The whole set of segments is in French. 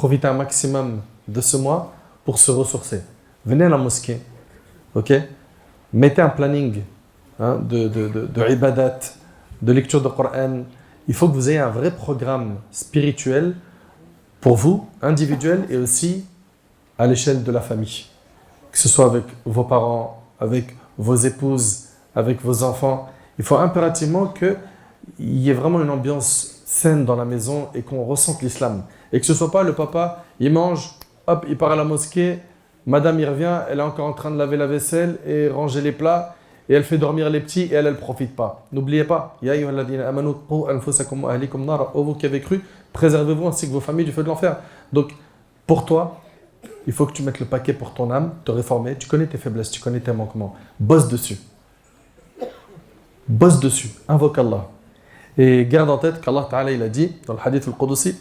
Profitez un maximum de ce mois pour se ressourcer. Venez à la mosquée, ok? Mettez un planning de ibadat, de lecture de Coran. Il faut que vous ayez un vrai programme spirituel pour vous, individuel et aussi à l'échelle de la famille. Que ce soit avec vos parents, avec vos épouses, avec vos enfants. Il faut impérativement qu'il y ait vraiment une ambiance saine dans la maison et qu'on ressente l'islam. Et que ce ne soit pas le papa, il mange, hop, il part à la mosquée, madame, il revient, elle est encore en train de laver la vaisselle et ranger les plats, et elle fait dormir les petits et elle ne profite pas. N'oubliez pas, Ya ayyuhalladhina amanu qu anfusakum wa ahlikum nar, ô vous qui avez cru, préservez-vous ainsi que vos familles du feu de l'enfer. Donc, pour toi, il faut que tu mettes le paquet pour ton âme, te réformer, tu connais tes faiblesses, tu connais tes manquements, bosse dessus. Bosse dessus, invoque Allah. Et garde en tête qu'Allah Ta'ala, il a dit, dans le hadith al-Qudusi,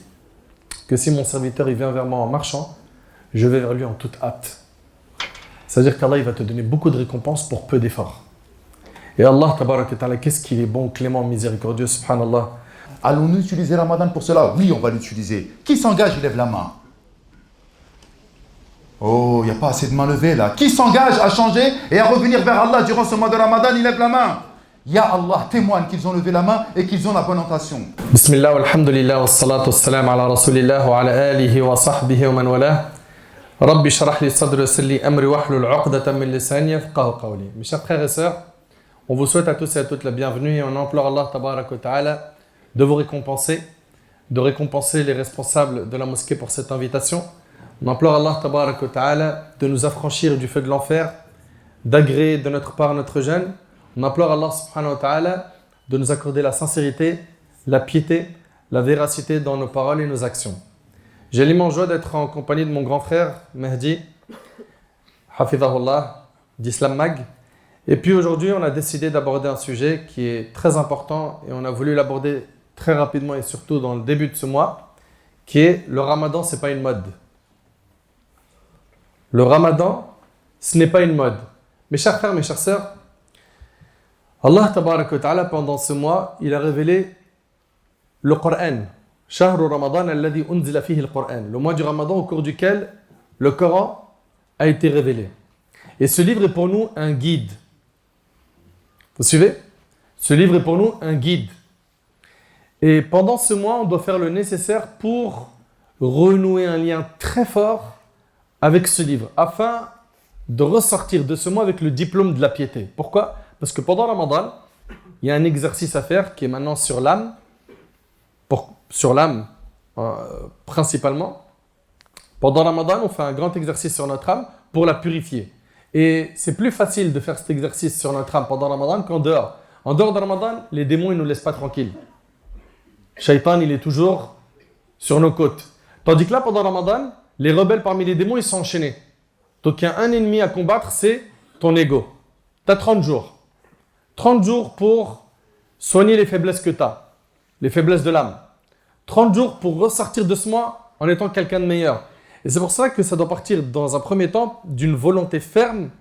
que si mon serviteur il vient vers moi en marchant, je vais vers lui en toute hâte. C'est-à-dire qu'Allah il va te donner beaucoup de récompenses pour peu d'efforts. Et Allah, tabaraka ta'ala, qu'est-ce qu'il est bon, clément, miséricordieux, subhanallah. Allons-nous utiliser Ramadan pour cela? Oui, on va l'utiliser. Qui s'engage, il lève la main. Oh, il n'y a pas assez de mains levées là. Qui s'engage à changer et à revenir vers Allah durant ce mois de Ramadan, il lève la main. Ya Allah, témoigne qu'ils ont levé la main et qu'ils ont la bonne intention. Bismillah, walhamdulillah, wassalatu wassalam ala rasulillah wa ala alihi wa sahbihi wa man walah. Rabbi shrah li sadri wa yassir li amri wahlul 'uqdatan min lisani yafqahu qawli. Mes chers frères et sœurs, on vous souhaite à tous et à toutes la bienvenue et on implore Allah tabaraka wa ta'ala de vous récompenser, de récompenser les responsables de la mosquée pour cette invitation. On implore Allah tabaraka wa ta'ala de nous affranchir du feu de l'enfer, d'agréer de notre part notre jeûne. On implore Allah subhanahu wa ta'ala de nous accorder la sincérité, la piété, la véracité dans nos paroles et nos actions. J'ai l'immense joie d'être en compagnie de mon grand frère Mehdi, Hafidhahullah, d'Islam Mag. Et puis aujourd'hui, on a décidé d'aborder un sujet qui est très important et on a voulu l'aborder très rapidement et surtout dans le début de ce mois, qui est le Ramadan, ce n'est pas une mode. Le Ramadan, ce n'est pas une mode. Mes chers frères, mes chères sœurs, Allah tabaraka wa ta'ala, pendant ce mois, il a révélé le Coran. Shahru Ramadan alladhi unzila fihi al-Qur'an. Le mois du Ramadan au cours duquel le Coran a été révélé. Et ce livre est pour nous un guide. Vous suivez? Ce livre est pour nous un guide. Et pendant ce mois, on doit faire le nécessaire pour renouer un lien très fort avec ce livre, afin de ressortir de ce mois avec le diplôme de la piété. Pourquoi? Parce que pendant Ramadan, il y a un exercice à faire qui est maintenant sur l'âme, principalement. Pendant Ramadan, on fait un grand exercice sur notre âme pour la purifier. Et c'est plus facile de faire cet exercice sur notre âme pendant Ramadan qu'en dehors. En dehors de Ramadan, les démons ne nous laissent pas tranquilles. Shaitan, il est toujours sur nos côtes. Tandis que là, pendant Ramadan, les rebelles parmi les démons, ils sont enchaînés. Donc il y a un ennemi à combattre, c'est ton ego. Tu as 30 jours. 30 jours pour soigner les faiblesses que tu as, les faiblesses de l'âme. 30 jours pour ressortir de ce mois en étant quelqu'un de meilleur. Et c'est pour ça que ça doit partir dans un premier temps d'une volonté ferme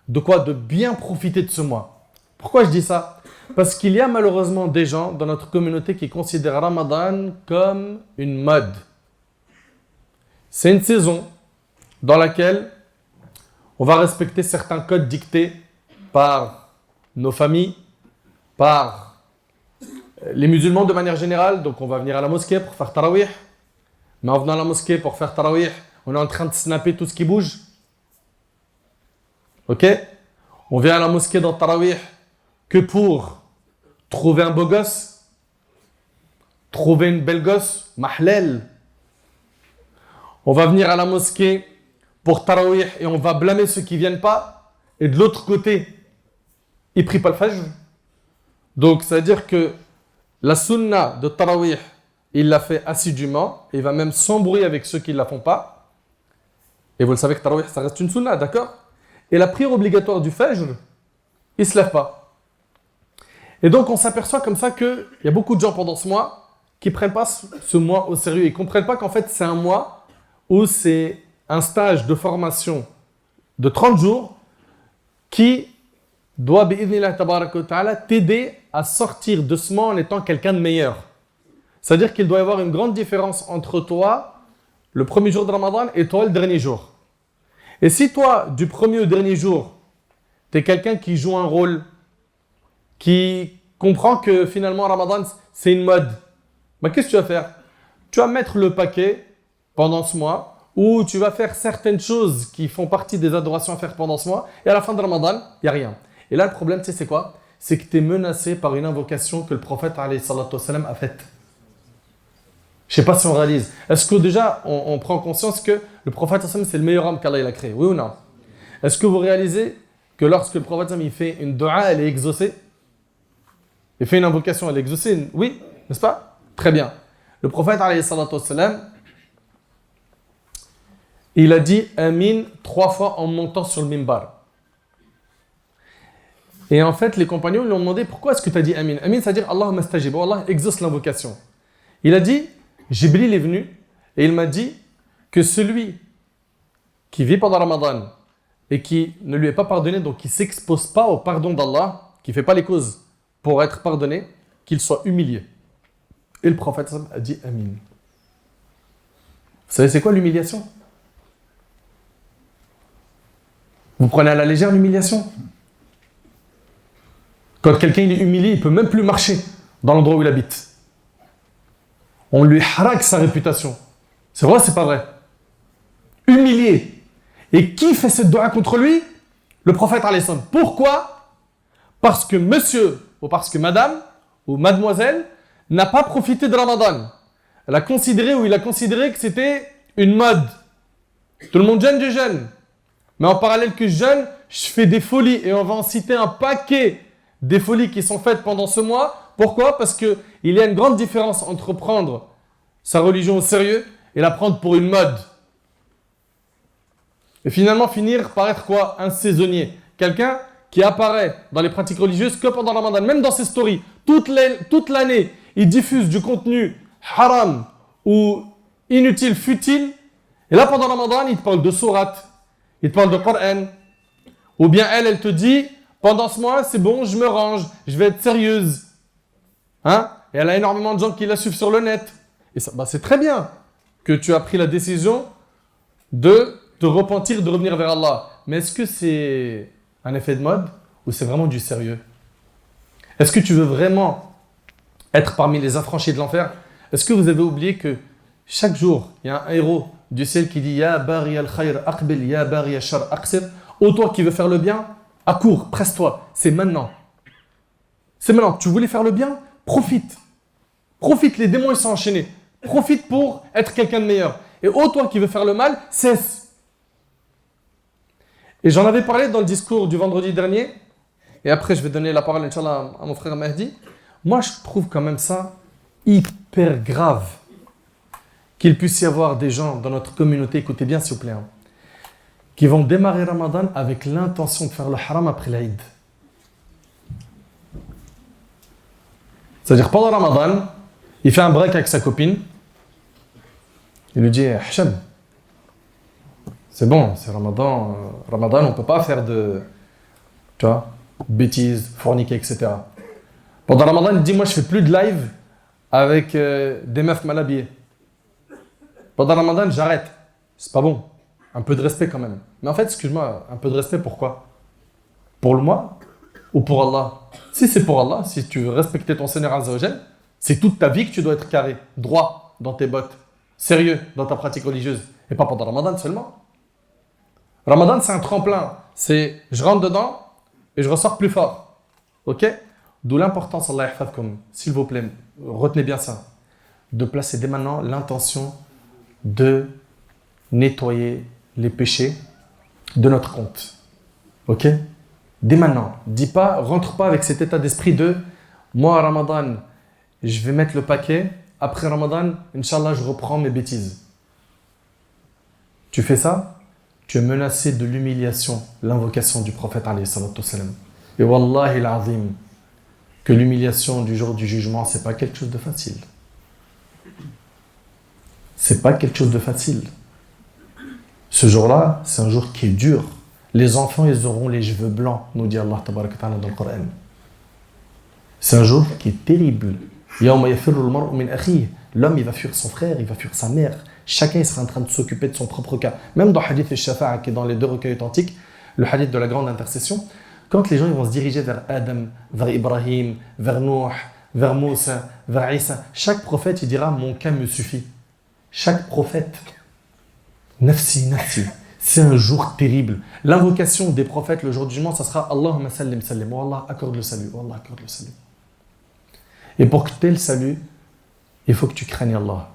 de quoi? De bien profiter de ce mois. Pourquoi je dis ça? Parce qu'il y a malheureusement des gens dans notre communauté qui considèrent Ramadan comme une mode. C'est une saison dans laquelle on va respecter certains codes dictés par nos familles, par les musulmans de manière générale. Donc on va venir à la mosquée pour faire tarawih. Mais en venant à la mosquée pour faire tarawih, on est en train de snapper tout ce qui bouge. Ok? On vient à la mosquée dans tarawih que pour trouver un beau gosse, trouver une belle gosse, mahlel. On va venir à la mosquée pour tarawih et on va blâmer ceux qui ne viennent pas. Et de l'autre côté, ils ne prient pas le fajr. Donc, ça veut dire que la sunna de tarawih, il l'a fait assidûment. Et il va même s'embrouiller avec ceux qui ne la font pas. Et vous le savez que tarawih, ça reste une sunna, d'accord? Et la prière obligatoire du fajr, il ne se lève pas. Et donc, on s'aperçoit comme ça qu'il y a beaucoup de gens pendant ce mois qui ne prennent pas ce mois au sérieux. Ils ne comprennent pas qu'en fait, c'est un mois où c'est un stage de formation de 30 jours qui doit t'aider à sortir de ce mois en étant quelqu'un de meilleur. C'est-à-dire qu'il doit y avoir une grande différence entre toi le premier jour de Ramadan et toi le dernier jour. Et si toi, du premier au dernier jour, tu es quelqu'un qui joue un rôle, qui comprend que finalement Ramadan, c'est une mode, bah, qu'est-ce que tu vas faire? Tu vas mettre le paquet pendant ce mois, ou tu vas faire certaines choses qui font partie des adorations à faire pendant ce mois, et à la fin de Ramadan, il n'y a rien. Et là, le problème, tu sais, c'est quoi? C'est que tu es menacé par une invocation que le prophète alayhi salatu wassalam, a faite. Je ne sais pas si on réalise. Est-ce que déjà, on prend conscience que le prophète sallam, c'est le meilleur homme qu'Allah a créé? Oui ou non? Est-ce que vous réalisez que lorsque le prophète sallam, il fait une dua, elle est exaucée? Il fait une invocation, elle est exaucée? Oui, n'est-ce pas? Très bien. Le prophète alayhi salatu wassalam, il a dit Amin 3 fois en montant sur le mimbar. Et en fait, les compagnons lui ont demandé pourquoi est-ce que tu as dit Amin? Amin, c'est-à-dire Allahumma stajib, Allah exauce l'invocation. Il a dit Jibril est venu et il m'a dit que celui qui vit pendant Ramadan et qui ne lui est pas pardonné, donc qui ne s'expose pas au pardon d'Allah, qui ne fait pas les causes pour être pardonné, qu'il soit humilié. Et le prophète a dit Amin. Vous savez, c'est quoi l'humiliation? Vous prenez à la légère l'humiliation? Quand quelqu'un est humilié, il ne peut même plus marcher dans l'endroit où il habite. On lui haraque sa réputation. C'est vrai ou c'est pas vrai? Humilié. Et qui fait cette dua contre lui? Le prophète alayhi salam. Pourquoi? Parce que monsieur, ou parce que madame, ou mademoiselle, n'a pas profité de Ramadan. Elle a considéré, ou il a considéré que c'était une mode. Tout le monde jeûne, je jeûne. Mais en parallèle que je jeûne, je fais des folies. Et on va en citer un paquet des folies qui sont faites pendant ce mois. Pourquoi? Parce qu'il y a une grande différence entre prendre sa religion au sérieux et la prendre pour une mode. Et finalement finir par être quoi? Un saisonnier. Quelqu'un qui apparaît dans les pratiques religieuses que pendant Ramadan. Même dans ses stories. Toute l'année, il diffuse du contenu haram ou inutile, futile. Et là, pendant Ramadan, il te parle de sourate. Il te parle de Coran. Ou bien elle te dit, pendant ce mois, c'est bon, je me range, je vais être sérieuse. Hein? Et elle a énormément de gens qui la suivent sur le net. Et ça, bah, c'est très bien que tu as pris la décision de te repentir, de revenir vers Allah. Mais est-ce que c'est un effet de mode ou c'est vraiment du sérieux? Est-ce que tu veux vraiment être parmi les affranchis de l'enfer? Est-ce que vous avez oublié que chaque jour, il y a un héros du ciel qui dit Ya bari al-khayr aqbil, ya bari al-shar aqsir. Ô toi qui veux faire le bien, accours, presse-toi. C'est maintenant. C'est maintenant. Tu voulais faire le bien? Profite. Profite, les démons ils sont enchaînés. Profite pour être quelqu'un de meilleur. Et ô toi qui veux faire le mal, cesse. Et j'en avais parlé dans le discours du vendredi dernier. Et après, je vais donner la parole, Inch'Allah, à mon frère Mahdi. Moi, je trouve quand même ça hyper grave qu'il puisse y avoir des gens dans notre communauté, écoutez bien s'il vous plaît, hein, qui vont démarrer Ramadan avec l'intention de faire le haram après l'Aïd. C'est-à-dire pendant Ramadan, il fait un break avec sa copine. Il lui dit Hacham, c'est bon, c'est Ramadan. Ramadan, on ne peut pas faire de bêtises, forniquer, etc. Pendant Ramadan, il dit moi je fais plus de live avec des meufs mal habillées. Pendant Ramadan, j'arrête. C'est pas bon. Un peu de respect quand même. Mais en fait, excuse-moi, un peu de respect pourquoi? Pour le moi ou pour Allah? Si c'est pour Allah, si tu veux respecter ton Seigneur Azza wa Jal, c'est toute ta vie que tu dois être carré, droit dans tes bottes, sérieux dans ta pratique religieuse. Et pas pendant Ramadan seulement. Ramadan, c'est un tremplin. C'est je rentre dedans et je ressors plus fort. Ok? D'où l'importance, Allah yahfadkoum, s'il vous plaît, retenez bien ça, de placer dès maintenant l'intention de nettoyer les péchés de notre compte. Ok? Dès maintenant. Dis pas, rentre pas avec cet état d'esprit de moi à Ramadan, je vais mettre le paquet. Après Ramadan, Inch'Allah, je reprends mes bêtises. Tu fais ça, tu es menacé de l'humiliation, l'invocation du prophète alayhi salatu wassalam. Et wallahi l'azim, que l'humiliation du jour du jugement, c'est pas quelque chose de facile. C'est pas quelque chose de facile. Ce jour-là, c'est un jour qui est dur. Les enfants, ils auront les cheveux blancs, nous dit Allah tabaraka ta'ala dans le Coran. C'est un jour qui est terrible. يوم يفر المرء من أخيه. L'homme, il va fuir son frère, il va fuir sa mère. Chacun il sera en train de s'occuper de son propre cas. Même dans le hadith al-Shafa'a, qui est dans les deux recueils authentiques, le hadith de la grande intercession, quand les gens ils vont se diriger vers Adam, vers Ibrahim, vers Nuh, vers Moussa, vers Isa, chaque prophète il dira mon cas me suffit. Chaque prophète, nafsi, nafsi. C'est un jour terrible. L'invocation des prophètes le jour du jugement, ça sera Allahumma sallim sallim. Oh Allah, accorde le salut. Oh Allah, accorde le salut. Et pour que tu aies le salut, il faut que tu craignes Allah.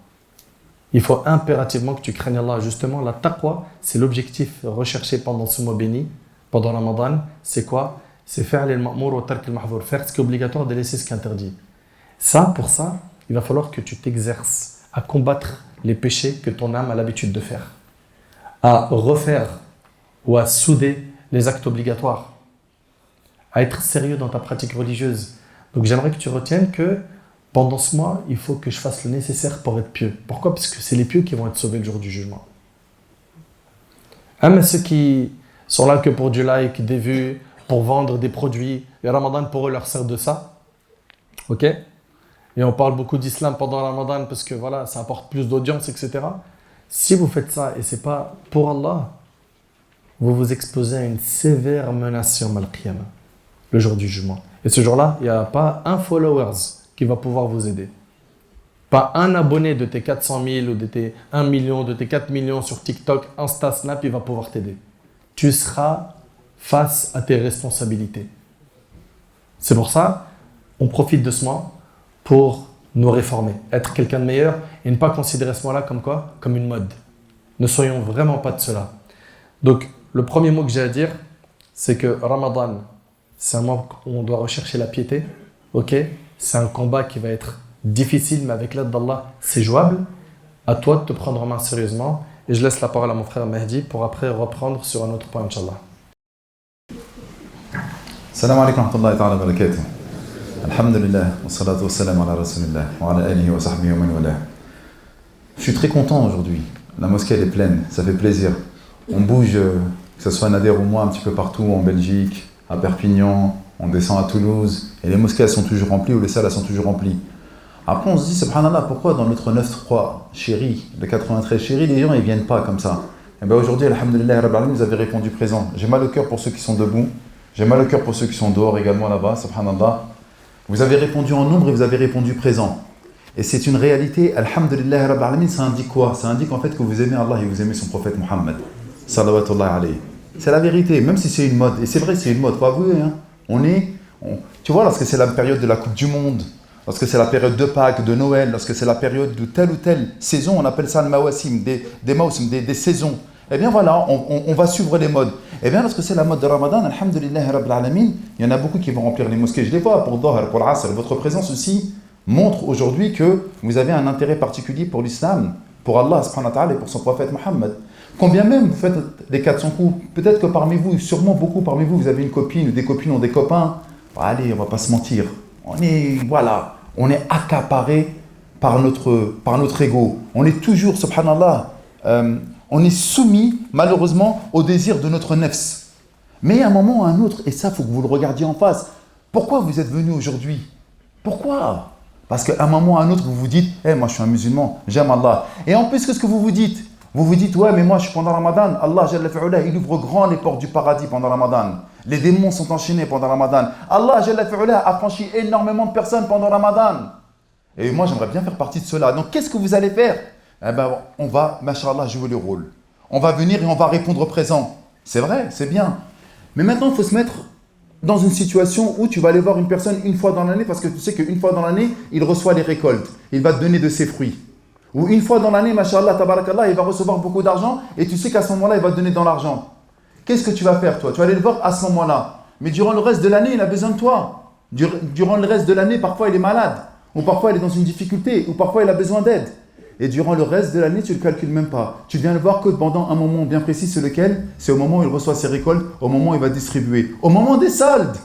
Il faut impérativement que tu craignes Allah. Justement, la taqwa, c'est l'objectif recherché pendant ce mois béni, pendant Ramadan. C'est quoi? C'est faire les ma'mour ou tark al-mahvour. Faire ce qui est obligatoire et laisser ce qui est interdit. Ça, pour ça, il va falloir que tu t'exerces à combattre les péchés que ton âme a l'habitude de faire. À refaire ou à souder les actes obligatoires. À être sérieux dans ta pratique religieuse. Donc j'aimerais que tu retiennes que pendant ce mois, il faut que je fasse le nécessaire pour être pieux. Pourquoi? Parce que c'est les pieux qui vont être sauvés le jour du jugement. Mais ceux qui sont là que pour du like, des vues, pour vendre des produits, le Ramadan pour eux leur sert de ça. Ok? Et on parle beaucoup d'islam pendant le Ramadan parce que voilà, ça apporte plus d'audience, etc. Si vous faites ça et c'est pas pour Allah, vous vous exposez à une sévère menace sur Al-Qiyamah, le jour du jugement. Et ce jour-là, il n'y a pas un followers qui va pouvoir vous aider. Pas un abonné de tes 400 000 ou de tes 1 million, de tes 4 millions sur TikTok, Insta, Snap, il va pouvoir t'aider. Tu seras face à tes responsabilités. C'est pour ça, on profite de ce mois pour nous réformer, être quelqu'un de meilleur et ne pas considérer ce mois-là comme quoi? Comme une mode. Ne soyons vraiment pas de cela. Donc, le premier mot que j'ai à dire, c'est que Ramadan, c'est un mois où on doit rechercher la piété. Ok? C'est un combat qui va être difficile, mais avec l'aide d'Allah, c'est jouable. À toi de te prendre en main sérieusement. Et je laisse la parole à mon frère Mahdi pour après reprendre sur un autre point, Inch'Allah. Salam alaikum wa rahmatullahi ta'ala wa barakatuh. Alhamdulillah, wa salatu wa salam ala rasulillah, wa ala alihi wa sahbihi wa man wala. Je suis très content aujourd'hui. La mosquée elle est pleine, ça fait plaisir. On bouge, que ce soit Nader ou moi, un petit peu partout, en Belgique, à Perpignan, on descend à Toulouse, et les mosquées elles sont toujours remplies, ou les salles elles sont toujours remplies. Après on se dit, subhanallah, pourquoi dans notre 9-3 chéri, le 93 chéri, les gens ils viennent pas comme ça? Et bien aujourd'hui, alhamdulillah, Rabbil Alamin, vous avez répondu présent. J'ai mal au cœur pour ceux qui sont debout, j'ai mal au cœur pour ceux qui sont dehors également là-bas, subhanallah. Vous avez répondu en nombre et vous avez répondu présent. Et c'est une réalité, alhamdulillah, Rabbil Alamin, ça indique quoi? Ça indique en fait que vous aimez Allah et vous aimez son prophète Muhammad. Salawatullah alayhi. C'est la vérité, même si c'est une mode. Et c'est vrai, c'est une mode, faut avouer. Hein. Tu vois, lorsque c'est la période de la Coupe du Monde, lorsque c'est la période de Pâques, de Noël, lorsque c'est la période de telle ou telle saison, on appelle ça le mawasim, des saisons. Eh bien voilà, on va suivre les modes. Eh bien lorsque c'est la mode de Ramadan, alhamdulillah Rabbil Alamin, il y en a beaucoup qui vont remplir les mosquées. Je les vois pour Dohar, pour l'Asr. Votre présence aussi montre aujourd'hui que vous avez un intérêt particulier pour l'islam, pour Allah subhanahu wa ta'ala et pour son prophète Muhammad. Combien même vous faites les 400 coups, peut-être que parmi vous, sûrement beaucoup parmi vous, vous avez une copine ou des copines ou des copains. Allez, on va pas se mentir. On est accaparé par notre ego. On est toujours, subhanallah, on est soumis malheureusement au désir de notre nefs. Mais à un moment ou à un autre, et ça, il faut que vous le regardiez en face. Pourquoi vous êtes venu aujourd'hui? Pourquoi? Parce qu'à un moment ou à un autre, vous vous dites, moi je suis un musulman, j'aime Allah. Et en plus, qu'est-ce que vous vous dites? Vous vous dites, ouais, mais moi je suis pendant Ramadan, Allah Jalla fi'ula, il ouvre grand les portes du paradis pendant Ramadan. Les démons sont enchaînés pendant Ramadan. Allah Jalla fi'ula a franchi énormément de personnes pendant Ramadan. Et moi j'aimerais bien faire partie de cela. Donc qu'est-ce que vous allez faire? Eh ben, on va, mashallah, jouer le rôle. On va venir et on va répondre présent. C'est vrai, c'est bien. Mais maintenant, il faut se mettre dans une situation où tu vas aller voir une personne une fois dans l'année parce que tu sais qu'une fois dans l'année, il reçoit les récoltes. Il va te donner de ses fruits. Ou une fois dans l'année, mashallah, tabarakallah, il va recevoir beaucoup d'argent et tu sais qu'à ce moment-là, il va te donner dans l'argent. Qu'est-ce que tu vas faire, toi? Tu vas aller le voir à ce moment-là. Mais durant le reste de l'année, il a besoin de toi. Durant le reste de l'année, parfois, il est malade. Ou parfois, il est dans une difficulté. Ou parfois, il a besoin d'aide. Et durant le reste de l'année, tu ne le calcules même pas. Tu viens le voir que pendant un moment bien précis, c'est lequel? C'est au moment où il reçoit ses récoltes, au moment où il va distribuer. Au moment des soldes.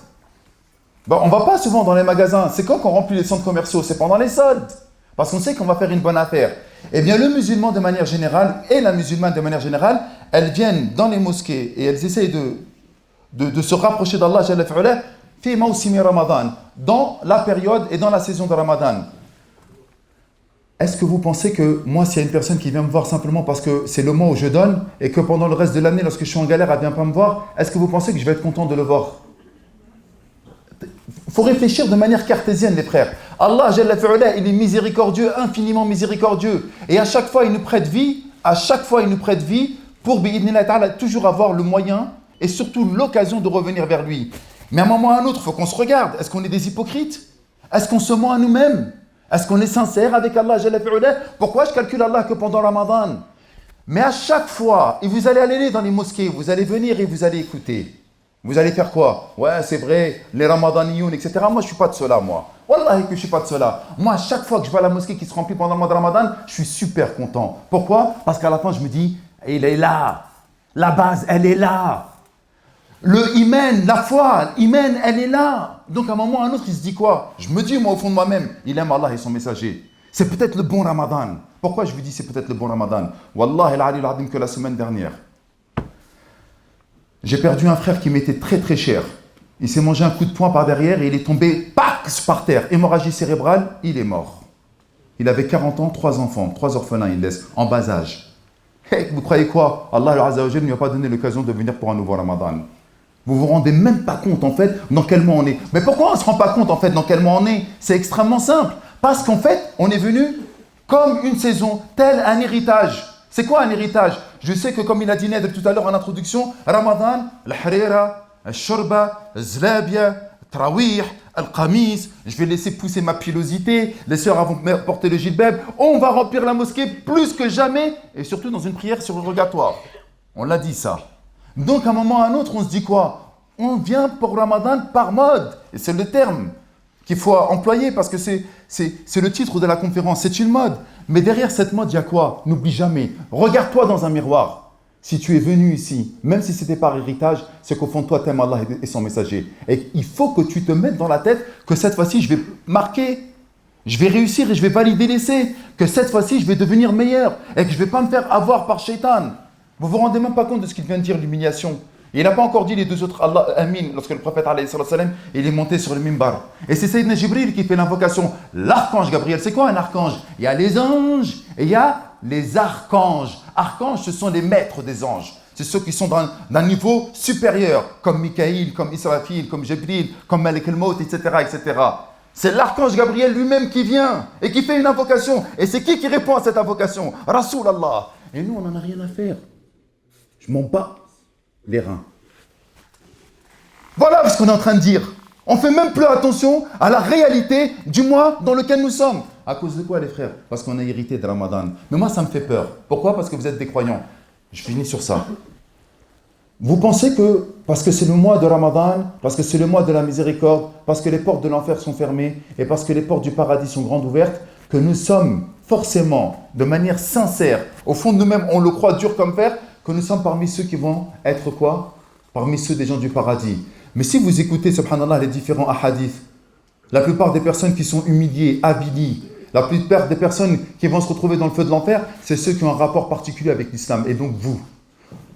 On ne va pas souvent dans les magasins. C'est quand qu'on remplit les centres commerciaux? C'est pendant les soldes. Parce qu'on sait qu'on va faire une bonne affaire. Eh bien, le musulman de manière générale et la musulmane de manière générale, elles viennent dans les mosquées et elles essayent de se rapprocher d'Allah Jalla fi'ala fi mawsimi Ramadan, dans la période et dans la saison de Ramadan. est-ce que vous pensez que moi, s'il y a une personne qui vient me voir simplement parce que c'est le mois où je donne et que pendant le reste de l'année, lorsque je suis en galère, elle ne vient pas me voir, est-ce que vous pensez que je vais être content de le voir? Il faut réfléchir de manière cartésienne, les frères. Allah, Jalla fi'ala, il est miséricordieux, infiniment miséricordieux. Et à chaque fois, il nous prête vie, pour, bi'idhnillah ta'ala, toujours avoir le moyen et surtout l'occasion de revenir vers lui. Mais à un moment ou à un autre, il faut qu'on se regarde. Est-ce qu'on est des hypocrites? Est-ce qu'on se ment à nous-mêmes? Est-ce qu'on est sincère avec Allah, Jalla fi'ala? Pourquoi je calcule Allah que pendant Ramadan? Mais à chaque fois, et vous allez aller dans les mosquées, vous allez venir et vous allez écouter. Vous allez faire quoi? Ouais, c'est vrai, les Ramadaniyoun, etc. Moi, je ne suis pas de cela, moi. Wallahi que je ne suis pas de cela. Moi, à chaque fois que je vois la mosquée qui se remplit pendant le mois de Ramadan, je suis super content. Pourquoi? Parce qu'à la fin, je me dis, il est là. La base, elle est là. Le iman, la foi, l'iman, elle est là. Donc, à un moment ou à un autre, il se dit quoi? Je me dis, moi, au fond de moi-même, il aime Allah et son messager. C'est peut-être le bon Ramadan. Pourquoi je vous dis c'est peut-être le bon Ramadan? Wallahi al-Ali al-Adim que la semaine dernière. J'ai perdu un frère qui m'était très très cher. Il s'est mangé un coup de poing par derrière et il est tombé par terre. Hémorragie cérébrale, il est mort. Il avait 40 ans, 3 enfants, 3 orphelins, il laisse, en bas âge. Hey, vous croyez quoi? Allah Azza wa Jalla ne lui a pas donné l'occasion de venir pour un nouveau Ramadan. Vous vous rendez même pas compte en fait dans quel mois on est. Mais pourquoi on ne se rend pas compte en fait dans quel mois on est? C'est extrêmement simple. Parce qu'en fait, on est venu comme une saison, tel un héritage. C'est quoi un héritage? Je sais que comme il a dit Nedr tout à l'heure en introduction, Ramadan, al-harira, al-shorba, al-zlabia, al-trawih, al-qamis, je vais laisser pousser ma pilosité, les sœurs vont porter le jilbab, on va remplir la mosquée plus que jamais, et surtout dans une prière surrogatoire. On l'a dit ça. Donc à un moment ou à un autre, on se dit quoi? On vient pour Ramadan par mode, et c'est le terme qu'il faut employer parce que c'est le titre de la conférence, c'est une mode. Mais derrière cette mode, il y a quoi? N'oublie jamais, regarde-toi dans un miroir. Si tu es venu ici, même si c'était par héritage, c'est qu'au fond de toi, tu aimes Allah et son messager. Et il faut que tu te mettes dans la tête que cette fois-ci, je vais marquer, je vais réussir et je vais valider l'essai. Que cette fois-ci, je vais devenir meilleur et que je ne vais pas me faire avoir par Shaitan. Vous ne vous rendez même pas compte de ce qu'il vient de dire, l'humiliation. Il n'a pas encore dit les deux autres Allah Amin lorsque le prophète alayhi salam, il est monté sur le mimbar. Et c'est Sayyidina Jibril qui fait l'invocation. L'archange Gabriel, c'est quoi un archange? Il y a les anges et il y a les archanges. Archanges, ce sont les maîtres des anges. C'est ceux qui sont d'un niveau supérieur, comme Mikaïl, comme Israfil, comme Jibril, comme Malik al-Maut, etc., etc. C'est l'archange Gabriel lui-même qui vient et qui fait une invocation. Et c'est qui répond à cette invocation? Rasoul Allah. Et nous, on n'en a rien à faire. Je m'en bats les reins. Voilà ce qu'on est en train de dire. On ne fait même plus attention à la réalité du mois dans lequel nous sommes. À cause de quoi, les frères? Parce qu'on a hérité de Ramadan. Mais moi, ça me fait peur. Pourquoi? Parce que vous êtes des croyants. Je finis sur ça. Vous pensez que, parce que c'est le mois de Ramadan, parce que c'est le mois de la miséricorde, parce que les portes de l'enfer sont fermées et parce que les portes du paradis sont grandes ouvertes, que nous sommes forcément, de manière sincère, au fond de nous-mêmes, on le croit dur comme fer, que nous sommes parmi ceux qui vont être quoi? Parmi ceux des gens du paradis. Mais si vous écoutez, subhanallah, les différents hadiths, la plupart des personnes qui sont humiliées, avilies, la plupart des personnes qui vont se retrouver dans le feu de l'enfer, c'est ceux qui ont un rapport particulier avec l'islam. Et donc vous.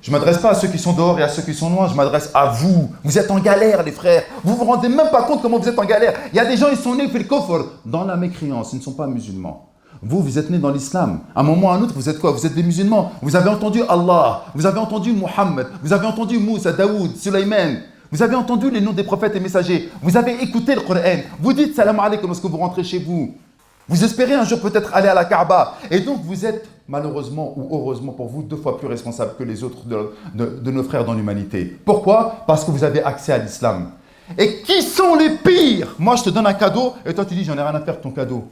Je ne m'adresse pas à ceux qui sont dehors et à ceux qui sont loin, je m'adresse à vous. Vous êtes en galère, les frères. Vous ne vous rendez même pas compte comment vous êtes en galère. Il y a des gens, ils sont nés fil kofr, dans la mécréance, ils ne sont pas musulmans. Vous êtes nés dans l'islam. À un moment ou à un autre, vous êtes quoi? Vous êtes des musulmans. Vous avez entendu Allah, vous avez entendu Muhammad, vous avez entendu Moussa, Daoud, Sulayman. Vous avez entendu les noms des prophètes et messagers. Vous avez écouté le Coran. Vous dites salam alaikum lorsque vous rentrez chez vous. Vous espérez un jour peut-être aller à la Kaaba. Et donc vous êtes, malheureusement ou heureusement pour vous, 2 fois plus responsable que les autres de nos frères dans l'humanité. Pourquoi? Parce que vous avez accès à l'islam. Et qui sont les pires? Moi, je te donne un cadeau et toi, tu dis, j'en ai rien à faire de ton cadeau.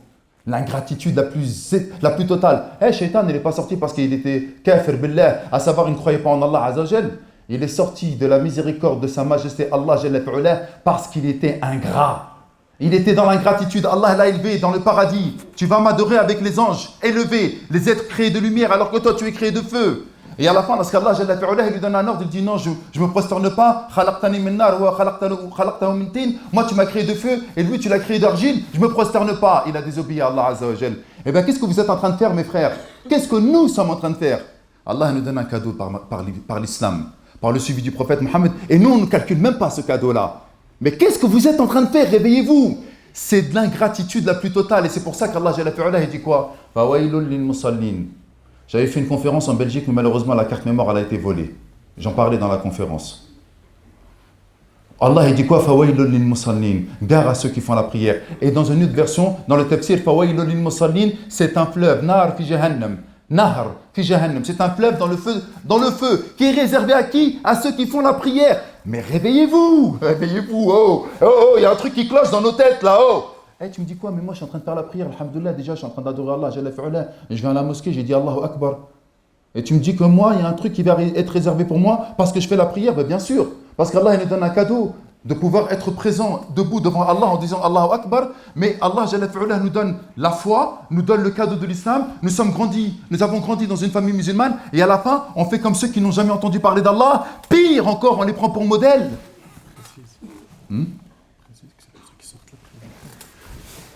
L'ingratitude la plus totale. Shaitan, il n'est pas sorti parce qu'il était kafir billah, à savoir, il ne croyait pas en Allah Azza wa Jal. Il est sorti de la miséricorde de sa majesté Allah Jalla fi'ala parce qu'il était ingrat. Il était dans l'ingratitude. Allah l'a élevé dans le paradis. Tu vas m'adorer avec les anges élevés, les êtres créés de lumière, alors que toi tu es créé de feu. Et à la fin, lorsqu'Allah Jalla fi'ala lui donne un ordre, il dit non, je ne me prosterne pas. Khalaqtani min nar wa khalaqtahu min tin. Moi tu m'as créé de feu et lui tu l'as créé d'argile. Je ne me prosterne pas. Il a désobéi à Allah Azza wa Jal. Eh bien, qu'est-ce que vous êtes en train de faire, mes frères? Qu'est-ce que nous sommes en train de faire? Allah nous donne un cadeau par l'islam, par le suivi du prophète Mohammed. Et nous, on ne calcule même pas ce cadeau-là. Mais qu'est-ce que vous êtes en train de faire? Réveillez-vous. c'est de l'ingratitude la plus totale. Et c'est pour ça qu'Allah Jalla fi'ala, il dit quoi? Fawailul lil musallin. J'avais fait une conférence en Belgique, mais malheureusement la carte mémoire elle a été volée. J'en parlais dans la conférence. Allah il dit quoi? Fawailul lil musallin. Gare à ceux qui font la prière. Et dans une autre version, dans le tafsir, Fawailul lil musallin, c'est un fleuve. Nar fi jahannam. Nahr fi jahannam. C'est un fleuve dans le feu, qui est réservé à qui? À ceux qui font la prière. Mais réveillez-vous, réveillez-vous. Oh, oh, oh, il y a un truc qui cloche dans nos têtes là. Oh. Hey, tu me dis quoi? Mais moi je suis en train de faire la prière, alhamdoulilah, déjà je suis en train d'adorer Allah, Jalla fi'ala. Et je vais à la mosquée, j'ai dit Allahu Akbar. Et tu me dis que moi, il y a un truc qui va être réservé pour moi parce que je fais la prière? Ben bien sûr, parce qu'Allah il nous donne un cadeau de pouvoir être présent debout devant Allah en disant Allahu Akbar. Mais Allah Jalla fi'ala nous donne la foi, nous donne le cadeau de l'islam. Nous avons grandi dans une famille musulmane et à la fin, on fait comme ceux qui n'ont jamais entendu parler d'Allah. Pire encore, on les prend pour modèle.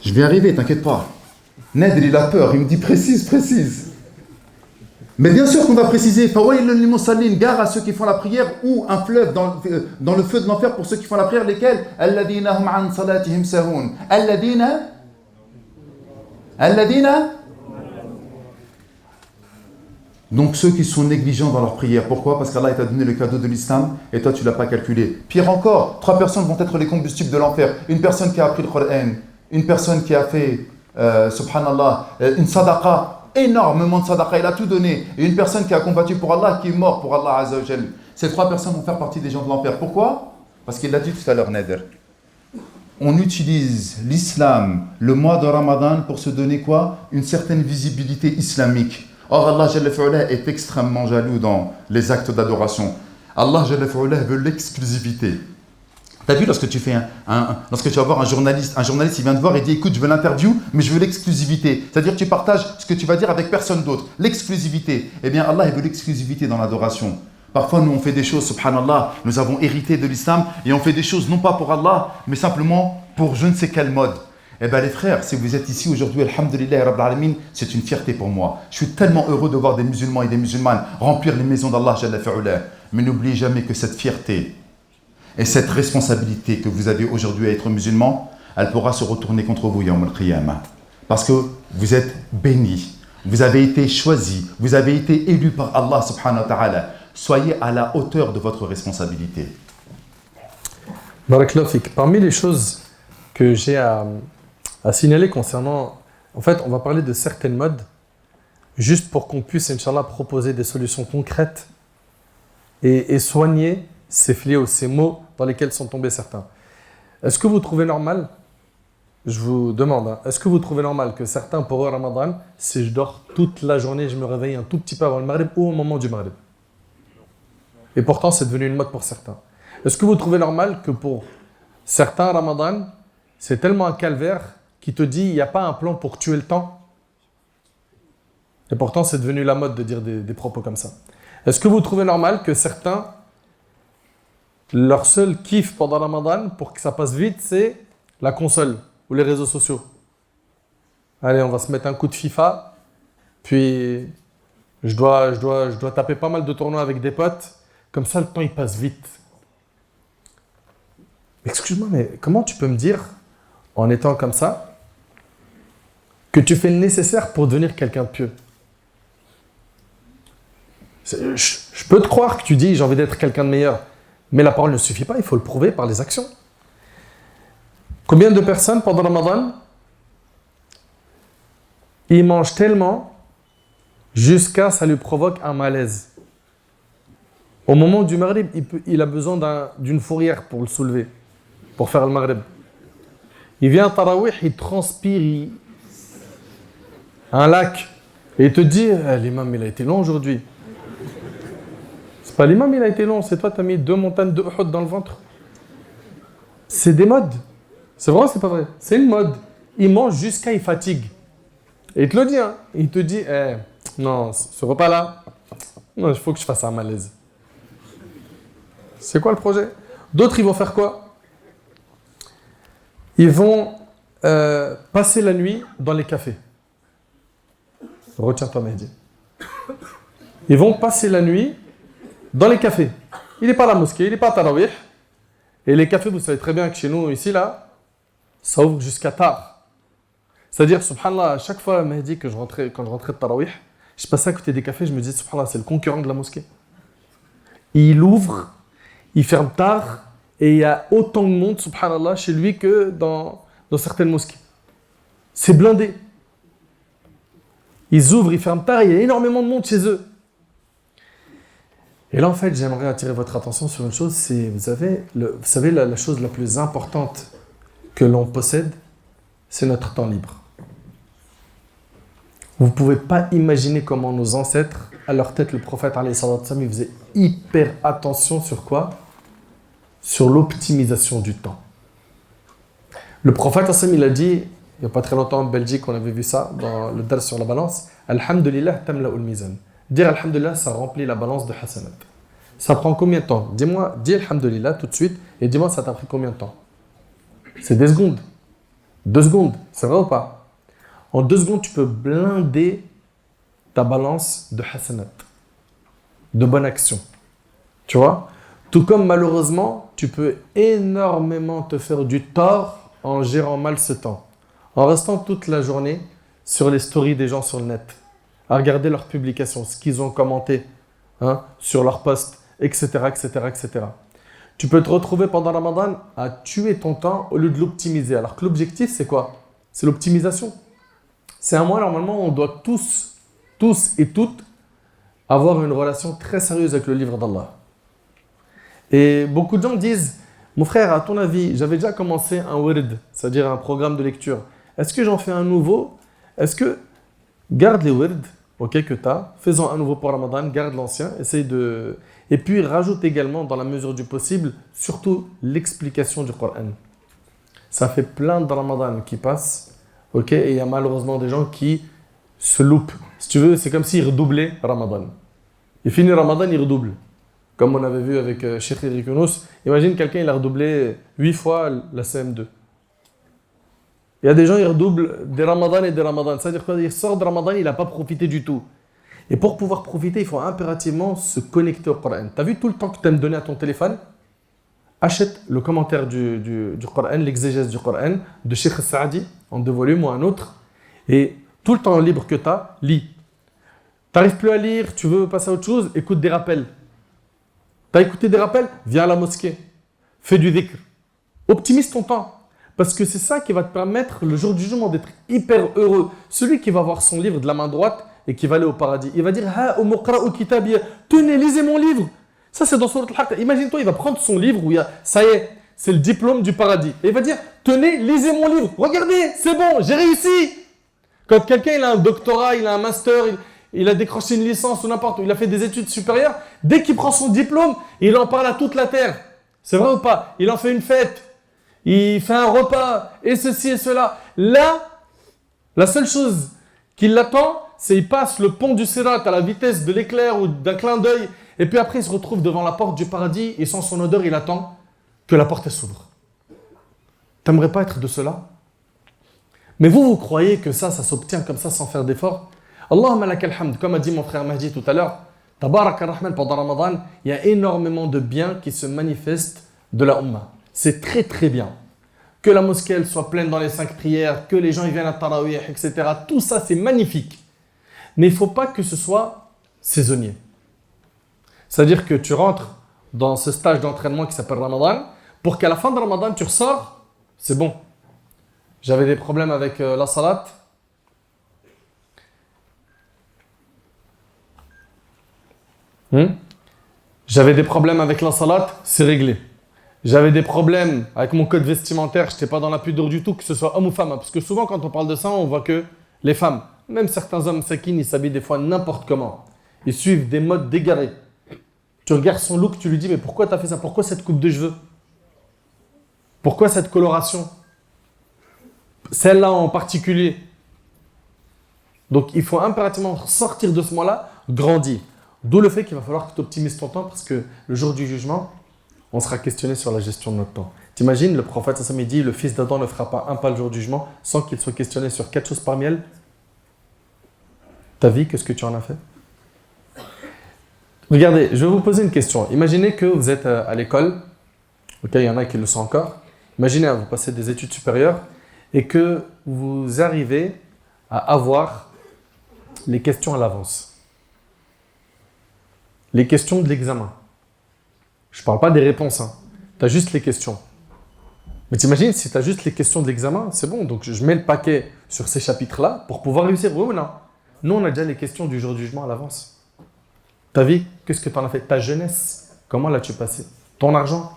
Je vais arriver, t'inquiète pas. Ned, il a peur, il me dit précise. Mais bien sûr qu'on va préciser. Fawailul lil musallin, gare à ceux qui font la prière, ou un fleuve dans le feu de l'enfer pour ceux qui font la prière, lesquels? Alladhina hum an salatihim sahun. Alladhina. Donc ceux qui sont négligents dans leur prière. Pourquoi? Parce qu'Allah t'a donné le cadeau de l'islam et toi tu l'as pas calculé. Pire encore, 3 personnes vont être les combustibles de l'enfer. Une personne qui a appris le Coran, une personne qui a fait, subhanallah, une sadaqa, énormément de sadaqa, il a tout donné. Et une personne qui a combattu pour Allah, qui est mort pour Allah Azza wa Jal. Ces 3 personnes vont faire partie des gens de l'enfer. Pourquoi? Parce qu'il l'a dit tout à l'heure, Nader. On utilise l'islam, le mois de Ramadan, pour se donner quoi? Une certaine visibilité islamique. Or, Allah Jalla fi'ala est extrêmement jaloux dans les actes d'adoration. Allah Jalla fi'ala veut l'exclusivité. T'as vu lorsque tu fais lorsque tu vas voir un journaliste il vient te voir et dit écoute, je veux l'interview, mais je veux l'exclusivité. C'est-à-dire que tu partages ce que tu vas dire avec personne d'autre. L'exclusivité. Eh bien, Allah il veut l'exclusivité dans l'adoration. Parfois, nous on fait des choses, subhanallah, nous avons hérité de l'islam et on fait des choses non pas pour Allah, mais simplement pour je ne sais quel mode. Eh bien les frères, si vous êtes ici aujourd'hui, alhamdulillah, Rabbil Alamin, c'est une fierté pour moi. Je suis tellement heureux de voir des musulmans et des musulmanes remplir les maisons d'Allah Jalla fi'ala. Mais n'oubliez jamais que cette fierté et cette responsabilité que vous avez aujourd'hui à être musulman, elle pourra se retourner contre vous, Yawm al-Qiyamah. Parce que vous êtes bénis, vous avez été choisis, vous avez été élus par Allah subhanahu wa ta'ala. Soyez à la hauteur de votre responsabilité. Barakallahu fik. Parmi les choses que j'ai à signaler concernant... En fait, on va parler de certaines modes, juste pour qu'on puisse, Inch'Allah, proposer des solutions concrètes et soigner ces fléaux, ces maux dans lesquels sont tombés certains. Est-ce que vous trouvez normal, je vous demande, est-ce que vous trouvez normal que certains, pour eux, Ramadan, si je dors toute la journée, je me réveille un tout petit peu avant le Maghrib ou au moment du Maghrib? Et pourtant, c'est devenu une mode pour certains. Est-ce que vous trouvez normal que pour certains, Ramadan, c'est tellement un calvaire qui te dit il n'y a pas un plan pour tuer le temps? Et pourtant, c'est devenu la mode de dire des propos comme ça. Est-ce que vous trouvez normal que certains, leur seul kiff pendant Ramadan, pour que ça passe vite, c'est la console ou les réseaux sociaux? Allez, on va se mettre un coup de FIFA, puis je dois taper pas mal de tournois avec des potes, comme ça le temps il passe vite. Excuse-moi, mais comment tu peux me dire, en étant comme ça, que tu fais le nécessaire pour devenir quelqu'un de pieux? Je peux te croire que tu dis j'ai envie d'être quelqu'un de meilleur, mais la parole ne suffit pas, il faut le prouver par les actions. Combien de personnes pendant le Ramadan, ils mangent tellement jusqu'à ça lui provoque un malaise. Au moment du Maghrib, il a besoin d'une fourrière pour le soulever, pour faire le Maghrib. Il vient à Tarawih, il transpire, un lac, et il te dit l'imam il a été long aujourd'hui. C'est pas l'imam il a été long, c'est toi tu as mis 2 montagnes de Uhud dans le ventre. C'est des modes. C'est vrai ou c'est pas vrai? C'est une mode. Il mange jusqu'à il fatigue. Et il te le dit, hein. Il te dit non, ce repas là, non, il faut que je fasse un malaise. C'est quoi le projet? D'autres ils vont faire quoi? Ils vont passer la nuit dans les cafés. Retiens-toi, Mehdi. Ils vont passer la nuit dans les cafés. Il n'est pas à la mosquée, il n'est pas à Tarawih. Et les cafés, vous savez très bien que chez nous, ici, là, ça ouvre jusqu'à tard. C'est-à-dire, subhanallah, à chaque fois, Mehdi, quand je rentrais de Tarawih, je passais à côté des cafés, je me disais, subhanallah, c'est le concurrent de la mosquée. Il ouvre, il ferme tard, et il y a autant de monde, subhanallah, chez lui que dans certaines mosquées. C'est blindé. Ils ouvrent, ils ferment tard, il y a énormément de monde chez eux. Et là, en fait, j'aimerais attirer votre attention sur une chose, c'est, vous savez, la chose la plus importante que l'on possède, c'est notre temps libre. Vous ne pouvez pas imaginer comment nos ancêtres, à leur tête, le prophète, alayhi salatu wassalam, il faisait hyper attention sur quoi? Sur l'optimisation du temps. Le prophète, il a dit, il n'y a pas très longtemps en Belgique, on avait vu ça dans le dars sur la balance, Alhamdulillah tamla'ul mizan. Dire Alhamdulillah, ça remplit la balance de hasanat. Ça prend combien de temps? Dis Alhamdulillah tout de suite et dis-moi ça t'a pris combien de temps? C'est des secondes. 2 secondes, c'est vrai ou pas? En 2 secondes, tu peux blinder ta balance de hasanat, de bonne action. Tu vois? Tout comme malheureusement, tu peux énormément te faire du tort en gérant mal ce temps. En restant toute la journée sur les stories des gens sur le net, à regarder leurs publications, ce qu'ils ont commenté sur leurs posts, etc., etc., etc. Tu peux te retrouver pendant Ramadan à tuer ton temps au lieu de l'optimiser. Alors que l'objectif, c'est quoi? C'est l'optimisation. C'est un mois, normalement, on doit tous et toutes avoir une relation très sérieuse avec le livre d'Allah. Et beaucoup de gens disent, mon frère, à ton avis, j'avais déjà commencé un wird, c'est-à-dire un programme de lecture. Est-ce que j'en fais un nouveau? Est-ce que garde les wird, ok, que tu as, fais-en un nouveau pour Ramadan, garde l'ancien, essaye de... Et puis rajoute également, dans la mesure du possible, surtout l'explication du Coran. Ça fait plein de Ramadan qui passent, ok, et il y a malheureusement des gens qui se loupent. Si tu veux, c'est comme s'ils redoublaient Ramadan. Il finit Ramadan, il redouble. Comme on avait vu avec Cheikh Eric Younous, imagine quelqu'un, il a redoublé 8 fois la CM2. Il y a des gens, ils redoublent des Ramadan et des Ramadan. C'est-à-dire qu'il sort de Ramadan, il n'a pas profité du tout. Et pour pouvoir profiter, il faut impérativement se connecter au Coran. Tu as vu tout le temps que tu aimes donner à ton téléphone? Achète le commentaire du Coran, l'exégèse du Coran, de Cheikh Saadi, en 2 volumes ou un autre. Et tout le temps libre que tu as, lis. Tu n'arrives plus à lire, tu veux passer à autre chose, écoute des rappels. Tu as écouté des rappels? Viens à la mosquée. Fais du dhikr. Optimise ton temps. Parce que c'est ça qui va te permettre, le jour du jugement, d'être hyper heureux. Celui qui va voir son livre de la main droite et qui va aller au paradis, il va dire « Ha, muqra'u kitabi, tenez, lisez mon livre !» Ça, c'est dans Surat Al-Haqq. Imagine-toi, il va prendre son livre où il y a, ça y est, c'est le diplôme du paradis. Et il va dire « Tenez, lisez mon livre. Regardez, c'est bon, j'ai réussi !» Quand quelqu'un il a un doctorat, il a un master, il a décroché une licence ou n'importe où, il a fait des études supérieures, dès qu'il prend son diplôme, il en parle à toute la terre. C'est vrai ou pas? Il en fait une fête. Il fait un repas, et ceci et cela. Là, la seule chose qui l'attend, c'est qu'il passe le pont du Sirat à la vitesse de l'éclair ou d'un clin d'œil, et puis après il se retrouve devant la porte du paradis, et sans son odeur, il attend que la porte s'ouvre. T'aimerais pas être de cela? Mais vous croyez que ça s'obtient comme ça sans faire d'effort? Allahumma lakal hamd, comme a dit mon frère Mahdi tout à l'heure, Tabarak ar-Rahman, pendant Ramadan, il y a énormément de biens qui se manifestent de la Ummah. C'est très très bien. Que la mosquée elle soit pleine dans les 5 prières, que les gens ils viennent à Tarawih, etc. Tout ça c'est magnifique. Mais il ne faut pas que ce soit saisonnier. C'est-à-dire que tu rentres dans ce stage d'entraînement qui s'appelle Ramadan, pour qu'à la fin de Ramadan tu ressors, c'est bon. J'avais des problèmes avec la salat. J'avais des problèmes avec la salat, c'est réglé. J'avais des problèmes avec mon code vestimentaire, je n'étais pas dans la pudeur du tout, que ce soit homme ou femme. Parce que souvent, quand on parle de ça, on voit que les femmes, même certains hommes sakines, ils s'habillent des fois n'importe comment. Ils suivent des modes dégarés. Tu regardes son look, tu lui dis, mais pourquoi tu as fait ça? Pourquoi cette coupe de cheveux? Pourquoi cette coloration? Celle-là en particulier. Donc, il faut impérativement sortir de ce mois-là, grandir. D'où le fait qu'il va falloir que tu optimises ton temps, parce que le jour du jugement, on sera questionné sur la gestion de notre temps. T'imagines, le prophète Sassam dit, le fils d'Adam ne fera pas un pas le jour du jugement sans qu'il soit questionné sur 4 choses parmi elles. Ta vie, qu'est-ce que tu en as fait? Regardez, je vais vous poser une question. Imaginez que vous êtes à l'école, ok, il y en a qui le sont encore, Imaginez, vous passez des études supérieures et que vous arrivez à avoir les questions à l'avance. Les questions de l'examen. Je ne parle pas des réponses, hein. Tu as juste les questions. Mais t'imagines, si tu as juste les questions de l'examen, c'est bon. Donc je mets le paquet sur ces chapitres-là pour pouvoir réussir. Oui ou non? Nous, on a déjà les questions du jour du jugement à l'avance. Ta vie, qu'est-ce que tu en as fait? Ta jeunesse, comment l'as-tu passé? Ton argent,